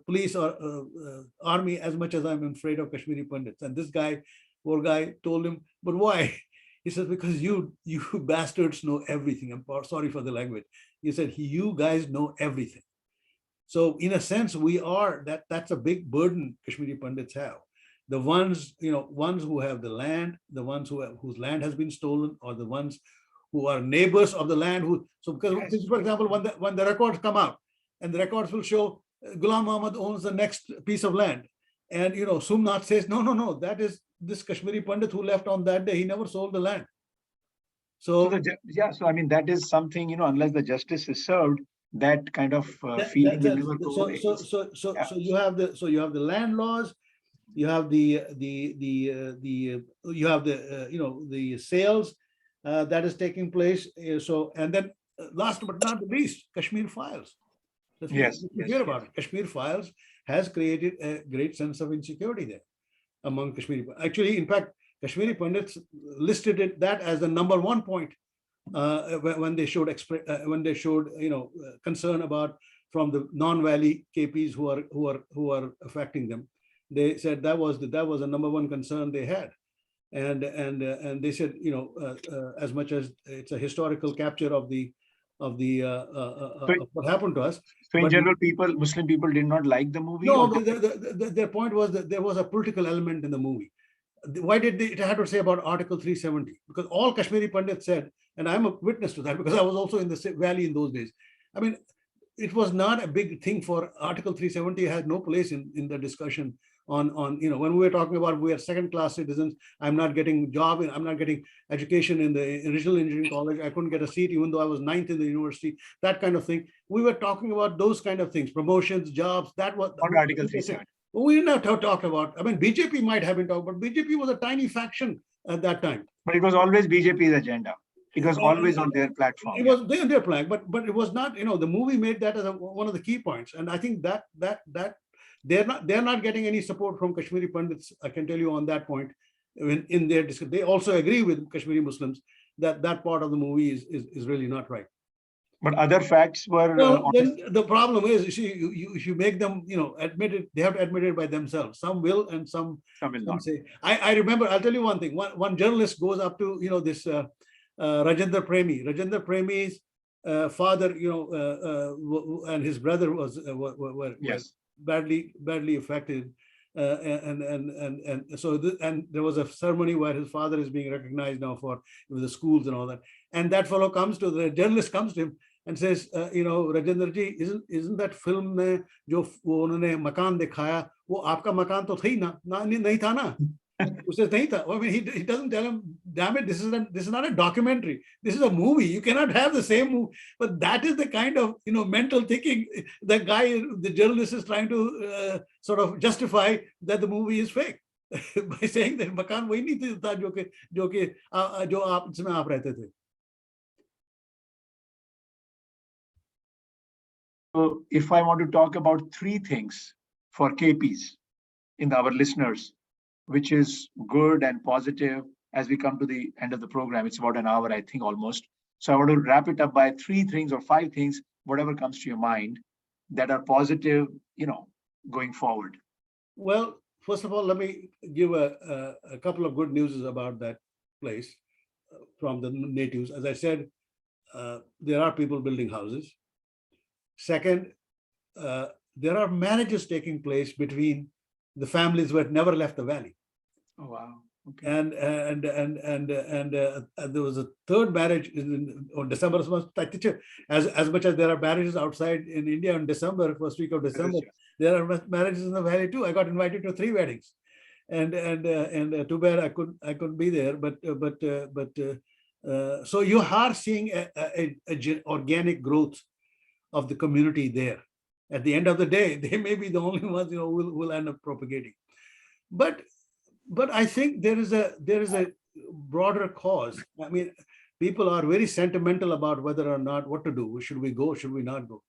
Speaker 3: police or army as much as I'm afraid of Kashmiri Pandits. And this guy, poor guy, told him, but why? He says, because you bastards know everything. I'm sorry for the language. He said, you guys know everything. So in a sense, that's a big burden Kashmiri Pandits have. The ones, you know, ones who have the land, the ones whose land has been stolen, or the ones who are neighbors of the land. Because, for example, when the records come out, and the records will show Ghulam Muhammad owns the next piece of land, and you know, Sumnath says, no, that is this Kashmiri Pandit who left on that day. He never sold the land. So
Speaker 2: I mean, that is something, you know, unless the justice is served, that kind of feeling will never go away.
Speaker 3: So you have the land laws. You have the sales that is taking place. So, and then last but not the least, Kashmir Files.
Speaker 2: Yes,
Speaker 3: hear about it. Kashmir Files has created a great sense of insecurity there among Kashmiri. Actually, in fact, Kashmiri Pandits listed that as the #1 point when they showed concern about from the non-valley KPs who are affecting them. They said that was the #1 concern they had, and they said, you know, as much as it's a historical capture of what happened to us.
Speaker 2: So in general, Muslim people did not like the movie.
Speaker 3: No, their point was that there was a political element in the movie. Why did it have to say about Article 370? Because all Kashmiri Pandits said, and I'm a witness to that because I was also in the valley in those days. I mean, it was not a big thing for Article 370. Had no place in the discussion on you know, when we were talking about we are second-class citizens. I'm not getting job, I'm not getting education in the original engineering college. I couldn't get a seat even though I was 9th in the university. That kind of thing. We were talking about those kind of things, promotions, jobs. That was
Speaker 2: on Article 370.
Speaker 3: We never talked about. I mean, BJP might have been talking, but BJP was a tiny faction at that time.
Speaker 2: But it was always BJP's agenda. It was always on their platform.
Speaker 3: It was their plan, but it was not. You know, the movie made that as one of the key points, and I think that they're not getting any support from Kashmiri Pandits. I can tell you on that point. In their discussion, they also agree with Kashmiri Muslims that part of the movie is really not right.
Speaker 2: But other facts were.
Speaker 3: Well, then the problem is, if you make them, you know, admit it, they have to admit it by themselves. Some will, and some
Speaker 2: will not.
Speaker 3: Say. I remember. I'll tell you one thing. One journalist goes up to, you know, this Rajendra Premi. Rajendra Premi's father, you know, and his brother were badly affected, and so there was a ceremony where his father is being recognized now for the schools and all that. And that fellow the journalist comes to him and says, you know, Rajendra ji, isn't that film mein jo unhone makan dikhaya, wo aapka makan to thi na nahi tha na? Usse nahi tha. I mean, he doesn't tell him, damn it, this is not a documentary. This is a movie. You cannot have the same movie. But that is the kind of mental thinking the guy, the journalist, is trying to sort of justify that the movie is fake by saying that मकान वही नहीं था जो आप इसमें आप रहते थे.
Speaker 2: So if I want to talk about three things for KPs in our listeners, which is good and positive as we come to the end of the program, it's about an hour, I think, almost. So I want to wrap it up by three things or five things, whatever comes to your mind, that are positive, going forward.
Speaker 3: Well, first of all, let me give a couple of good news about that place from the natives. As I said, there are people building houses. Second, there are marriages taking place between the families who had never left the valley.
Speaker 2: Oh, wow. Okay.
Speaker 3: And there was a third marriage on December. As much as there are marriages outside in India in December, first week of December, there are marriages in the valley too. I got invited to 3 weddings, and too bad I couldn't be there. But so you are seeing a organic growth of the community there. At the end of the day, they may be the only ones who will end up propagating. But I think there is a broader cause. I mean, people are very sentimental about whether or not what to do. Should we go? Should we not go?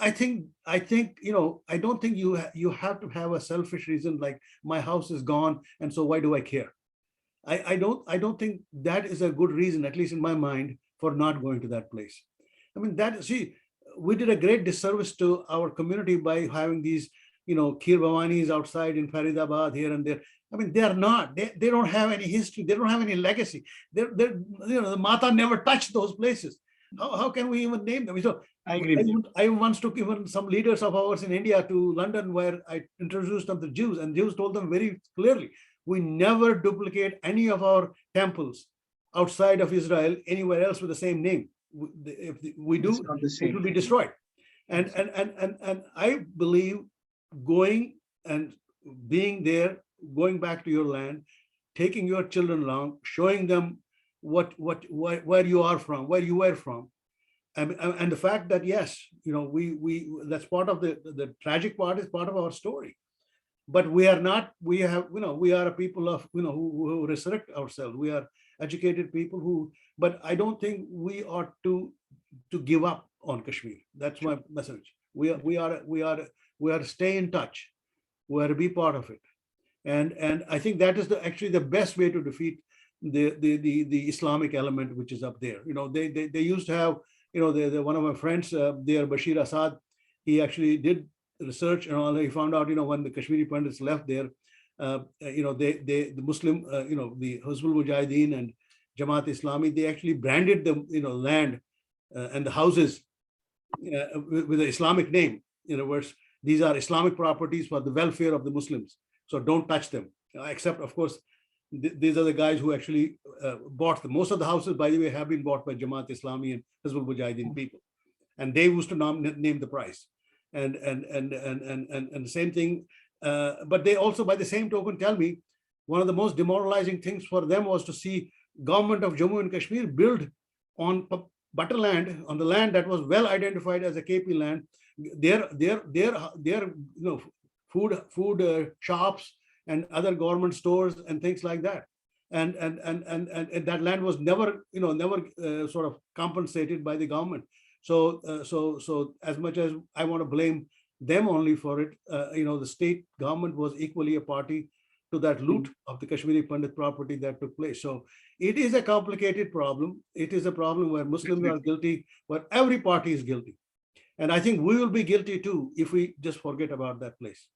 Speaker 3: I think I don't think you have to have a selfish reason like my house is gone and so why do I care? I don't think that is a good reason, at least in my mind, for not going to that place. I mean, we did a great disservice to our community by having these, Kheer Bhavanis outside in Faridabad here and there. I mean, they are not. They don't have any history. They don't have any legacy. The Mata never touched those places. How can we even name them? So
Speaker 2: I agree with you.
Speaker 3: I once took even some leaders of ours in India to London, where I introduced them to Jews, and Jews told them very clearly, we never duplicate any of our temples outside of Israel anywhere else with the same name. If we do, it will be destroyed. And I believe going and being there, going back to your land, taking your children along, showing them where you are from, where you were from, and the fact that yes, we that's part of the tragic part is part of our story. But we are not. We are a people of who resurrect ourselves. We are educated people who. But I don't think we ought to give up on Kashmir. That's my message. We are to stay in touch. We are to be part of it, and I think that is actually the best way to defeat the Islamic element which is up there. They used to have one of my friends there, Bashir Assad. He actually did research and all. He found out when the Kashmiri Pandits left there, the Muslim the Hizbul Mujahideen and Jamaat Islami, they actually branded the land and the houses with the Islamic name. In other words, these are Islamic properties for the welfare of the Muslims. So don't touch them. Except, of course, these are the guys who actually bought them. Most of the houses, by the way, have been bought by Jamaat Islami and Hizbul Mujahideen people, and they used to name the price. And the same thing. But they also, by the same token, tell me one of the most demoralizing things for them was to see government of Jammu and Kashmir build on butter land, on the land that was well identified as a KP land, their food shops and other government stores and things like that, and that land was never sort of compensated by the government. So as much as I want to blame them only for it, the state government was equally a party to that loot of the Kashmiri Pandit property that took place. So it is a complicated problem. It is a problem where Muslims are guilty, where every party is guilty. And I think we will be guilty too if we just forget about that place.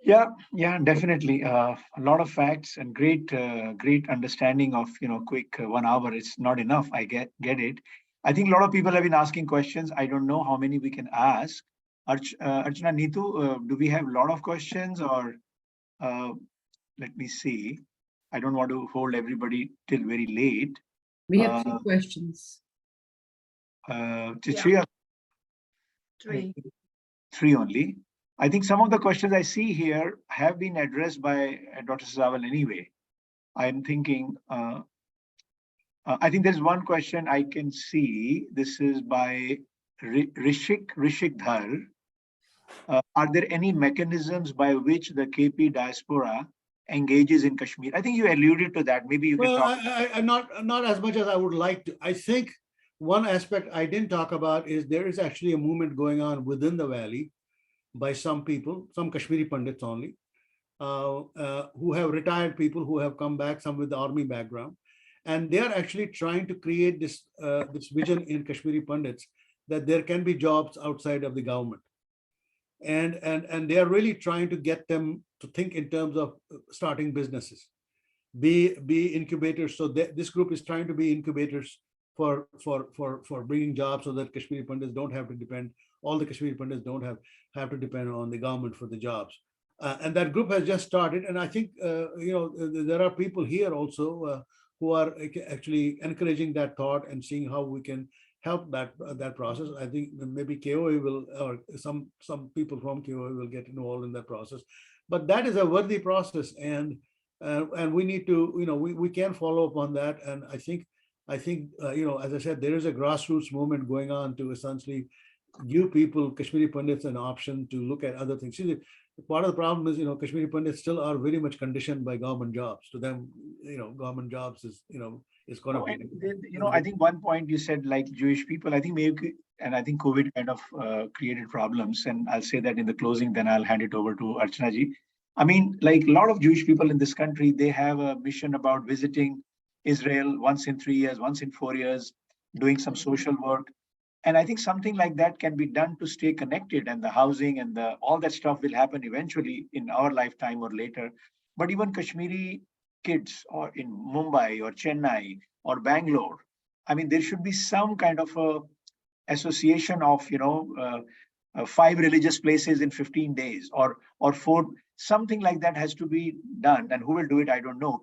Speaker 2: Yeah, definitely. A lot of facts and great understanding of quick 1 hour. It's not enough. I get it. I think a lot of people have been asking questions. I don't know how many we can ask. Archana, Neetu, do we have a lot of questions or let me see. I don't want to hold everybody till very late.
Speaker 5: We have 3 questions.
Speaker 2: Three only. I think some of the questions I see here have been addressed by Dr. Sazawal anyway. I'm thinking, I think there's one question I can see. This is by Rishik Dhar. Are there any mechanisms by which the KP diaspora engages in Kashmir? I think you alluded to that. Maybe you can
Speaker 3: Well,
Speaker 2: talk.
Speaker 3: I not as much as I would like to. I think one aspect I didn't talk about is there is actually a movement going on within the valley by some people, some Kashmiri Pandits only, who have retired people who have come back, some with the army background, and they are actually trying to create this vision in Kashmiri Pandits that there can be jobs outside of the government, and they are really trying to get them to think in terms of starting businesses, be incubators. So this group is trying to be incubators for bringing jobs, so that Kashmiri Pandits don't have to depend. All the Kashmiri Pandits don't have to depend on the government for the jobs. And that group has just started. And I think there are people here also who are actually encouraging that thought and seeing how we can help that process. I think maybe KOA will, or some people from KOA will get involved in that process. But that is a worthy process, and we need to, we can follow up on that. And I think as I said, there is a grassroots movement going on to essentially give people, Kashmiri Pandits, an option to look at other things. See, part of the problem is, Kashmiri Pandits still are very much conditioned by government jobs. To them, government jobs is going to be.
Speaker 2: I think one point you said, like Jewish people, I think maybe, and I think COVID kind of created problems. And I'll say that in the closing, then I'll hand it over to Archana ji. I mean, like a lot of Jewish people in this country, they have a mission about visiting Israel once in 3 years, once in 4 years, doing some social work. And I think something like that can be done to stay connected, and the housing and all that stuff will happen eventually in our lifetime or later. But even Kashmiri kids, or in Mumbai or Chennai or Bangalore, I mean, there should be some kind of a association of, 5 religious places in 15 days, or 4, something like that has to be done. And who will do it? I don't know.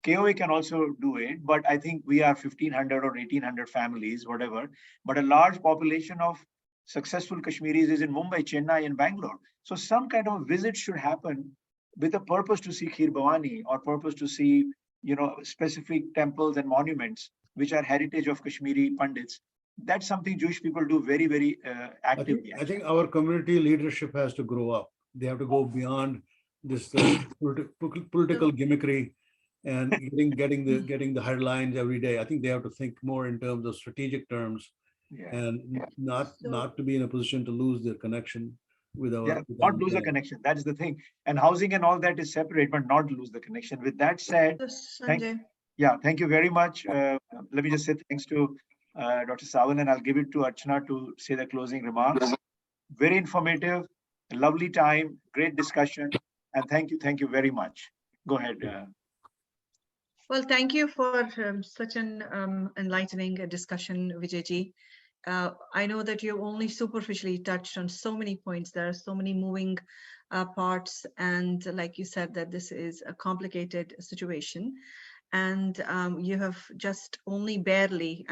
Speaker 2: KOA can also do it, but I think we are 1,500 or 1,800 families, whatever. But a large population of successful Kashmiris is in Mumbai, Chennai, and Bangalore. So some kind of visit should happen with a purpose to see Kheer Bhavani, or purpose to see, specific temples and monuments, which are heritage of Kashmiri Pandits. That's something Jewish people do very, very actively.
Speaker 3: I think our community leadership has to grow up. They have to go beyond this political gimmickry and getting the headlines every day. I think they have to think more in terms of strategic terms, not to be in a position to lose their connection with our.
Speaker 2: Not lose the connection. That's the thing. And housing and all that is separate, but not lose the connection. With that said,
Speaker 1: Sanjay.
Speaker 2: thank you very much. Let me just say thanks to Dr. Sazawal, and I'll give it to Archana to say the closing remarks. Very informative, lovely time, great discussion, and thank you very much. Go ahead.
Speaker 1: Well, thank you for such an enlightening discussion, Vijay. I know that you only superficially touched on so many points. There are so many moving parts, and like you said, that this is a complicated situation. And you have just only barely,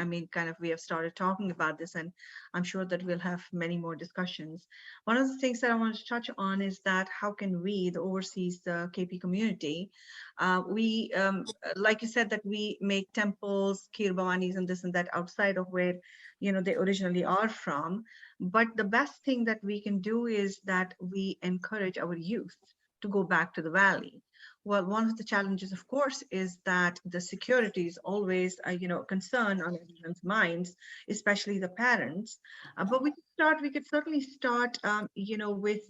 Speaker 1: we have started talking about this, and I'm sure that we'll have many more discussions. One of the things that I want to touch on is that how can we, the overseas KP community, like you said, that we make temples, Kheer Bhavanis and this and that outside of where, they originally are from. But the best thing that we can do is that we encourage our youth to go back to the valley. Well, one of the challenges, of course, is that the security is always, a concern on everyone's minds, especially the parents. But we could certainly start, with,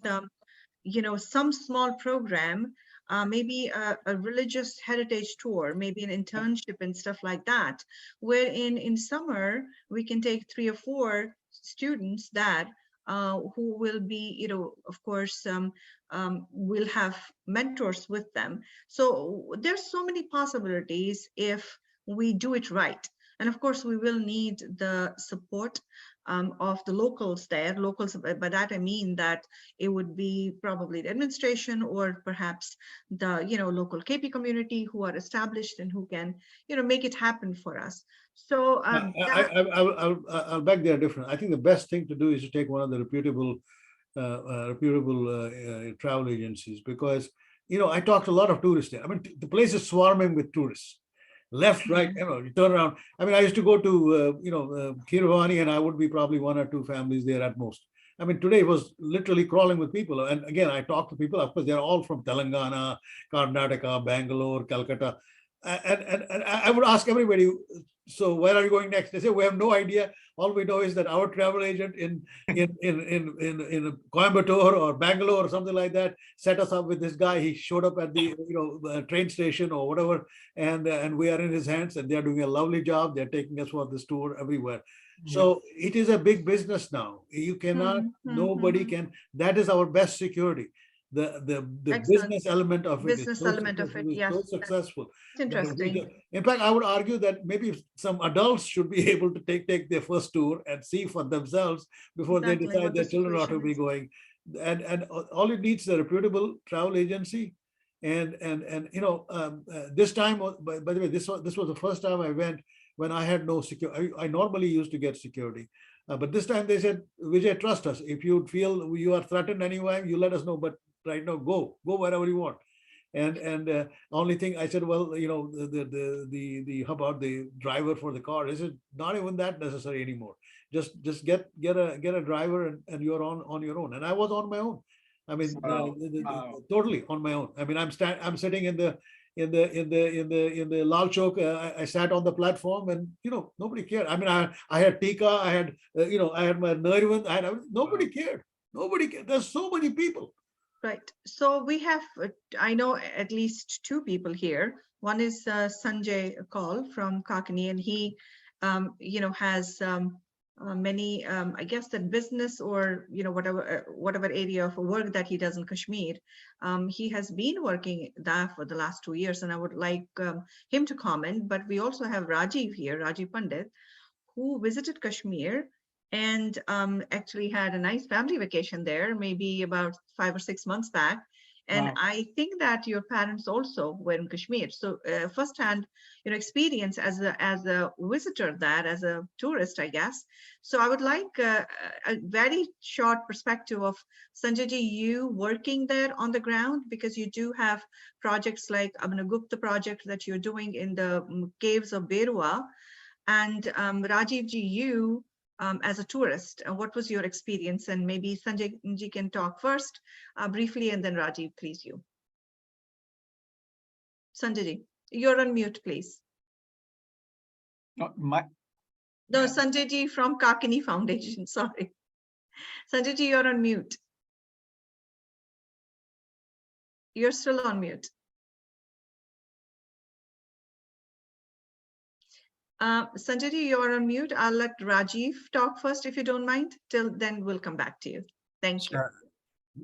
Speaker 1: some small program, maybe a religious heritage tour, maybe an internship and stuff like that, where in summer we can take 3 or 4 students that who will be, of course, will have mentors with them. So there's so many possibilities if we do it right. And of course, we will need the support of the locals there. Locals, by that I mean that it would be probably the administration, or perhaps the local KP community who are established and who can make it happen for us. So
Speaker 3: I'll beg they are different. I think the best thing to do is to take one of the reputable travel agencies, because I talked to a lot of tourists there. I mean, the place is swarming with tourists, left, right. You turn around. I mean, I used to go to Kirvani, and I would be probably one or two families there at most. I mean, today was literally crawling with people. And again, I talked to people. Of course, they're all from Telangana, Karnataka, Bangalore, Calcutta. And I would ask everybody, so where are you going next? They say, we have no idea. All we know is that our travel agent in Coimbatore or Bangalore or something like that set us up with this guy. He showed up at the train station or whatever, and we are in his hands, and they're doing a lovely job. They're taking us for this tour everywhere. So it is a big business now. You cannot, nobody can. That is our best security. The business element of it is so successful.
Speaker 1: It's interesting.
Speaker 3: In fact, I would argue that maybe some adults should be able to take their first tour and see for themselves before they decide their children ought to be going. And all it needs is a reputable travel agency. And this time, by the way, this was the first time I went when I had no security. I normally used to get security. But this time they said, Vijay, trust us. If you feel you are threatened anyway, you let us know. But right now, go wherever you want. And only thing I said, well, the how about the driver for the car? Is it not even that necessary anymore? Just get a driver and you're on your own. And I was on my own. I mean, totally on my own. I mean, I'm sitting in the Lal Chowk. I sat on the platform, and nobody cared. I mean, I had Tika, I had I had my Nairvan. Nobody cared. Nobody cared. There's so many people.
Speaker 1: Right. So we have, I know at least two people here. One is Sanjay Kaul from Kakani, and he, has many, I guess, that business or whatever area of work that he does in Kashmir. He has been working that for the last 2 years, and I would like him to comment. But we also have Rajiv here, Rajiv Pandit, who visited Kashmir and actually had a nice family vacation there, maybe about 5 or 6 months back. And wow. I think that your parents also were in Kashmir. So firsthand, experience as a visitor there, as a tourist, I guess. So I would like a very short perspective of Sanjay, you working there on the ground, because you do have projects like Gupta project that you're doing in the caves of Berua, and Rajiv ji, you as a tourist, what was your experience? And maybe Sanjay ji can talk first briefly, and then Rajiv, please you. Sanjay ji, you're on mute, please.
Speaker 2: No,
Speaker 1: Sanjay ji from Kakani Foundation, sorry. Sanjay ji, you're on mute. You're still on mute. Sanjay ji, you're on mute. I'll let Rajiv talk first, if you don't mind. Till then, we'll come back to you. Thank you.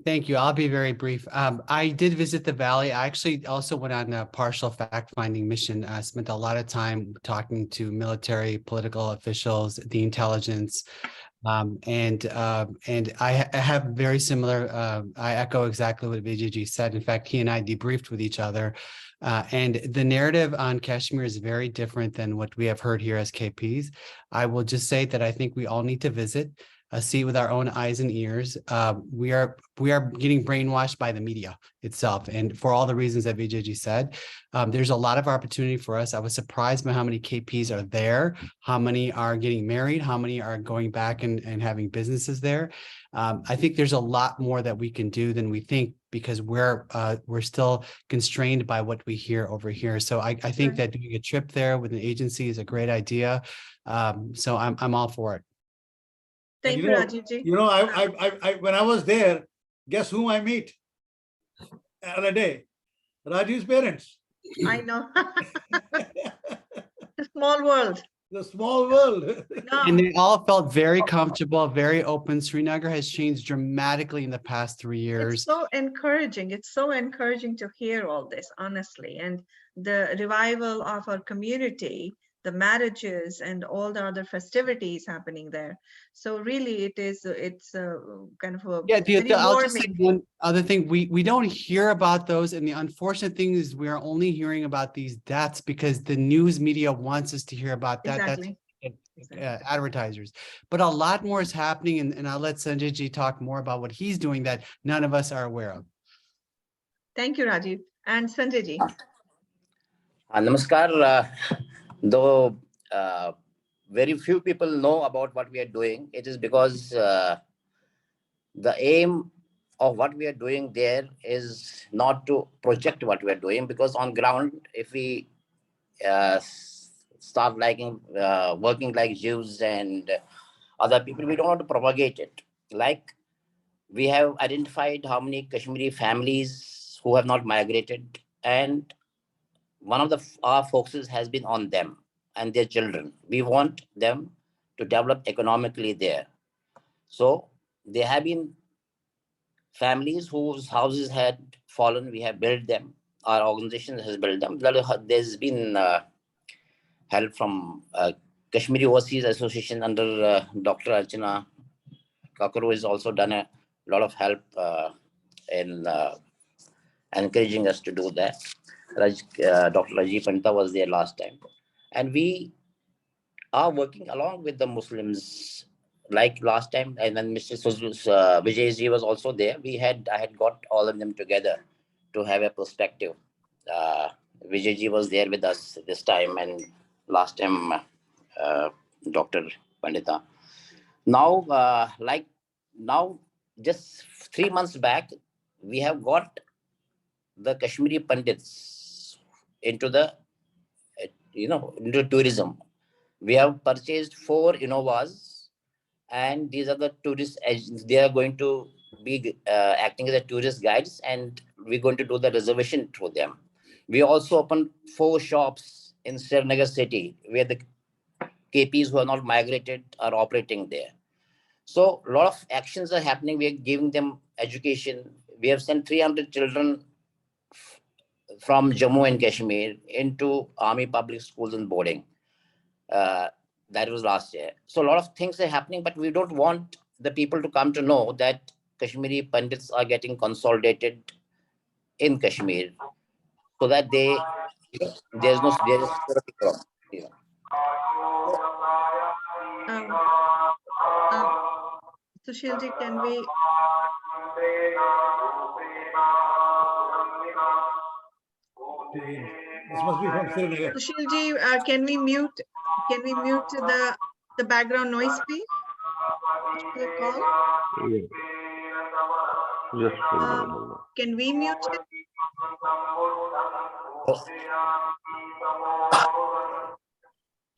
Speaker 6: Thank you. I'll be very brief. I did visit the Valley. I actually also went on a partial fact-finding mission. I spent a lot of time talking to military, political officials, the intelligence, and I have very similar. I echo exactly what Vijay ji said. In fact, he and I debriefed with each other. And the narrative on Kashmir is very different than what we have heard here as KPs. I will just say that I think we all need to visit, see with our own eyes and ears. We are getting brainwashed by the media itself, and for all the reasons that Vijay ji said, there's a lot of opportunity for us. I was surprised by how many KPs are there, how many are getting married, how many are going back and having businesses there. I think there's a lot more that we can do than we think, because we're still constrained by what we hear over here. So I think that doing a trip there with an agency is a great idea. So I'm all for it.
Speaker 1: Thank you, Rajiv ji.
Speaker 3: I when I was there, guess whom I meet on a day? Rajiv's parents.
Speaker 1: I know. The small world.
Speaker 3: The small world.
Speaker 1: No.
Speaker 6: And they all felt very comfortable, very open. Srinagar has changed dramatically in the past 3 years.
Speaker 1: It's so encouraging. It's so encouraging to hear all this, honestly. And the revival of our community, the marriages and all the other festivities happening there. So really it's kind of a
Speaker 6: I'll just say one other thing. We don't hear about those, and the unfortunate thing is we are only hearing about these deaths because the news media wants us to hear about that.
Speaker 1: Exactly.
Speaker 6: advertisers. But a lot more is happening, and I'll let Sanjay ji talk more about what he's doing that none of us are aware of.
Speaker 1: Thank you, Rajiv. And Sanjay ji.
Speaker 7: Namaskar. Though very few people know about what we are doing, it is because the aim of what we are doing there is not to project what we are doing, because on ground, if we start working like Jews and other people, we don't want to propagate it. Like, we have identified how many Kashmiri families who have not migrated, and one of our focuses has been on them and their children. We want them to develop economically there. So there have been families whose houses had fallen. We have built them. Our organization has built them. There's been help from Kashmiri Overseas Association under Dr. Archana Kakaru has also done a lot of help in encouraging us to do that. Dr. Rajiv Pandit was there last time. And we are working along with the Muslims. Like last time, and when Mr. Vijay ji was also there, I had got all of them together to have a perspective. Vijay ji was there with us this time, and last time Dr. Pandita. Now, just 3 months back, we have got the Kashmiri Pandits into the into tourism. We have purchased 4 Innovas. And these are the tourist agents. They are going to be acting as a tourist guides, and we're going to do the reservation through them. We also opened 4 shops in Srinagar city where the KPs who are not migrated are operating there. So a lot of actions are happening. We are giving them education. We have sent 300 children from Jammu and Kashmir into army public schools and boarding. That was last year. So a lot of things are happening, but we don't want the people to come to know that Kashmiri Pandits are getting consolidated in Kashmir, so that there's a security problem. Yeah.
Speaker 1: Sushilji, can we?
Speaker 3: This must be from Srinagar.
Speaker 1: Sushilji, can we mute the background noise, please? The call?
Speaker 4: Yes.
Speaker 1: Can we mute it?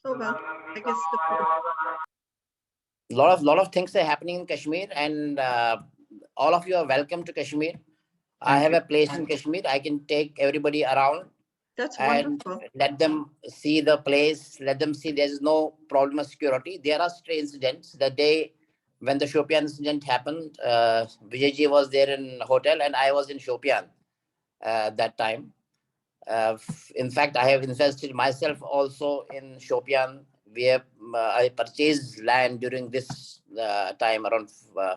Speaker 1: Oh well, I guess
Speaker 7: lot of things are happening in Kashmir, and all of you are welcome to Kashmir. I have a place in Kashmir. I can take everybody around.
Speaker 1: That's
Speaker 7: and
Speaker 1: wonderful.
Speaker 7: Let them see the place. Let them see there's no problem of security. There are stray incidents. The day when the Shopian incident happened, Vijay ji was there in a hotel, and I was in Shopian that time. In fact, I have invested myself also in Shopian. I purchased land during this time around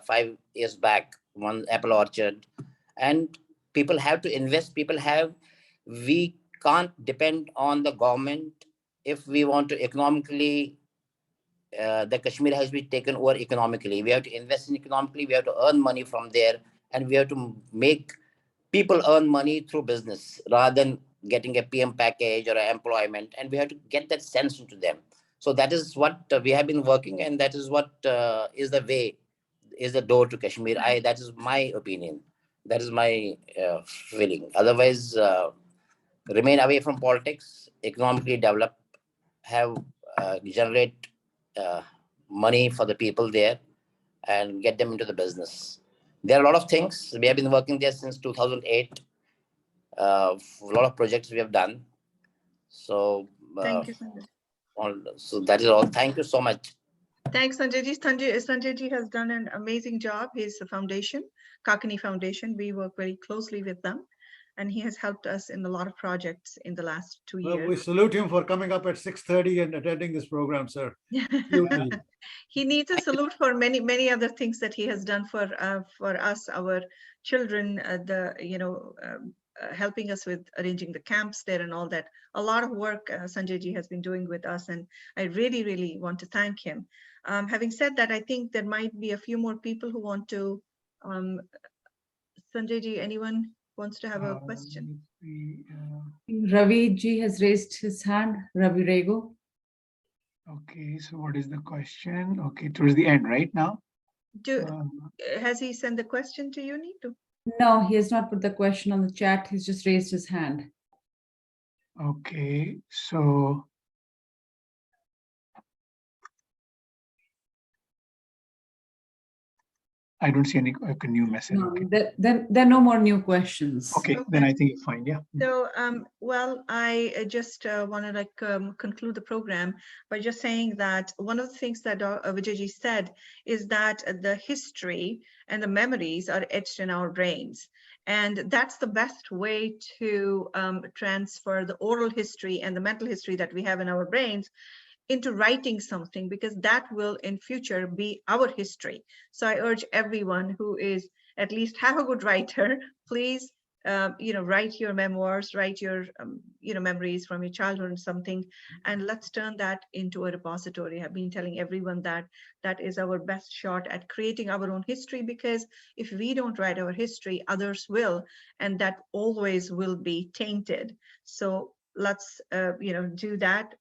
Speaker 7: 5 years back, one apple orchard, and people have to invest. We can't depend on the government if we want to economically. The Kashmir has been taken over economically. We have to invest in economically. We have to earn money from there, and we have to make people earn money through business rather than getting a PM package or an employment. And we have to get that sense into them. So that is what we have been working, and that is what is the door to Kashmir. That is my opinion. That is my feeling. Otherwise, remain away from politics, economically develop, generate money for the people there, and get them into the business. There are a lot of things. We have been working there since 2008. A lot of projects we have done. So
Speaker 1: thank you, Sanjay.
Speaker 7: So that is all. Thank you so much.
Speaker 1: Thanks, Sanjay ji. Sanjay ji has done an amazing job. He's the foundation, Kakani Foundation. We work very closely with them, and he has helped us in a lot of projects in the last 2 years.
Speaker 3: We salute him for coming up at 6:30 and attending this program, sir.
Speaker 1: He needs a salute for many other things that he has done for us, our children, helping us with arranging the camps there and all that. A lot of work Sanjay ji has been doing with us, and I really, really want to thank him. Having said that, I think there might be a few more people who want to. Sanjay ji, anyone wants to have a question?
Speaker 5: Ravi ji has raised his hand. Ravi Rego.
Speaker 2: Okay, so what is the question? Okay, towards the end, right now?
Speaker 1: Has he sent the question to you, Neetu?
Speaker 5: No, he has not put the question on the chat. He's just raised his hand.
Speaker 2: Okay, so I don't see any new message.
Speaker 5: No,
Speaker 2: Okay.
Speaker 5: there are no more new questions.
Speaker 2: Okay, then I think you're fine. Yeah.
Speaker 1: So, well, I just want to conclude the program by just saying that one of the things that Vijay said is that the history and the memories are etched in our brains. And that's the best way to transfer the oral history and the mental history that we have in our brains into writing something, because that will in future be our history. So I urge everyone who is at least half a good writer, please, write your memoirs, write your, memories from your childhood or something, and let's turn that into a repository. I've been telling everyone that that is our best shot at creating our own history, because if we don't write our history, others will, and that always will be tainted. So let's, do that.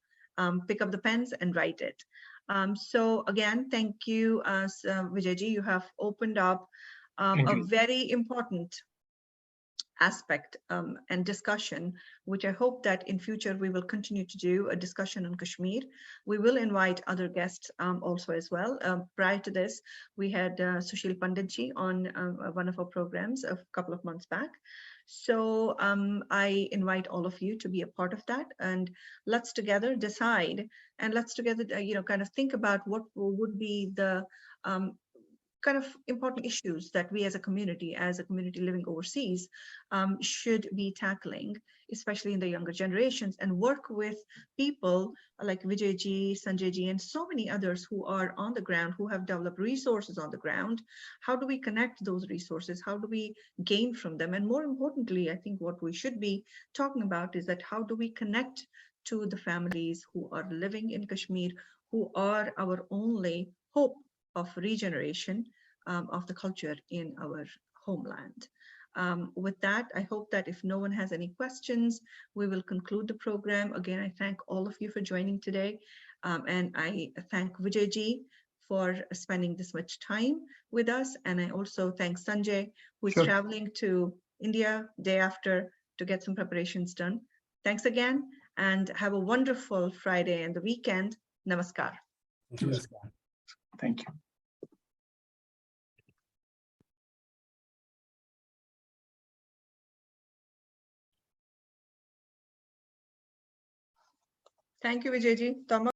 Speaker 1: Pick up the pens and write it. So again, thank you, Vijay ji. You have opened up a very important aspect and discussion, which I hope that in future we will continue to do a discussion on Kashmir. We will invite other guests also as well. Prior to this, we had Sushil Pandit ji on one of our programs a couple of months back. So I invite all of you to be a part of that, and let's together decide, and let's together, kind of think about what would be the kind of important issues that we as a community living overseas, should be tackling, especially in the younger generations, and work with people like Vijay ji, Sanjay ji, and so many others who are on the ground, who have developed resources on the ground. How do we connect those resources? How do we gain from them? And more importantly, I think what we should be talking about is that how do we connect to the families who are living in Kashmir, who are our only hope of regeneration of the culture in our homeland. With that, I hope that if no one has any questions, we will conclude the program. Again, I thank all of you for joining today. And I thank Vijay ji for spending this much time with us. And I also thank Sanjay, who is traveling to India day after to get some preparations done. Thanks again, and have a wonderful Friday and the weekend. Namaskar.
Speaker 3: Namaskar.
Speaker 2: Thank you.
Speaker 1: Thank you, Vijay ji.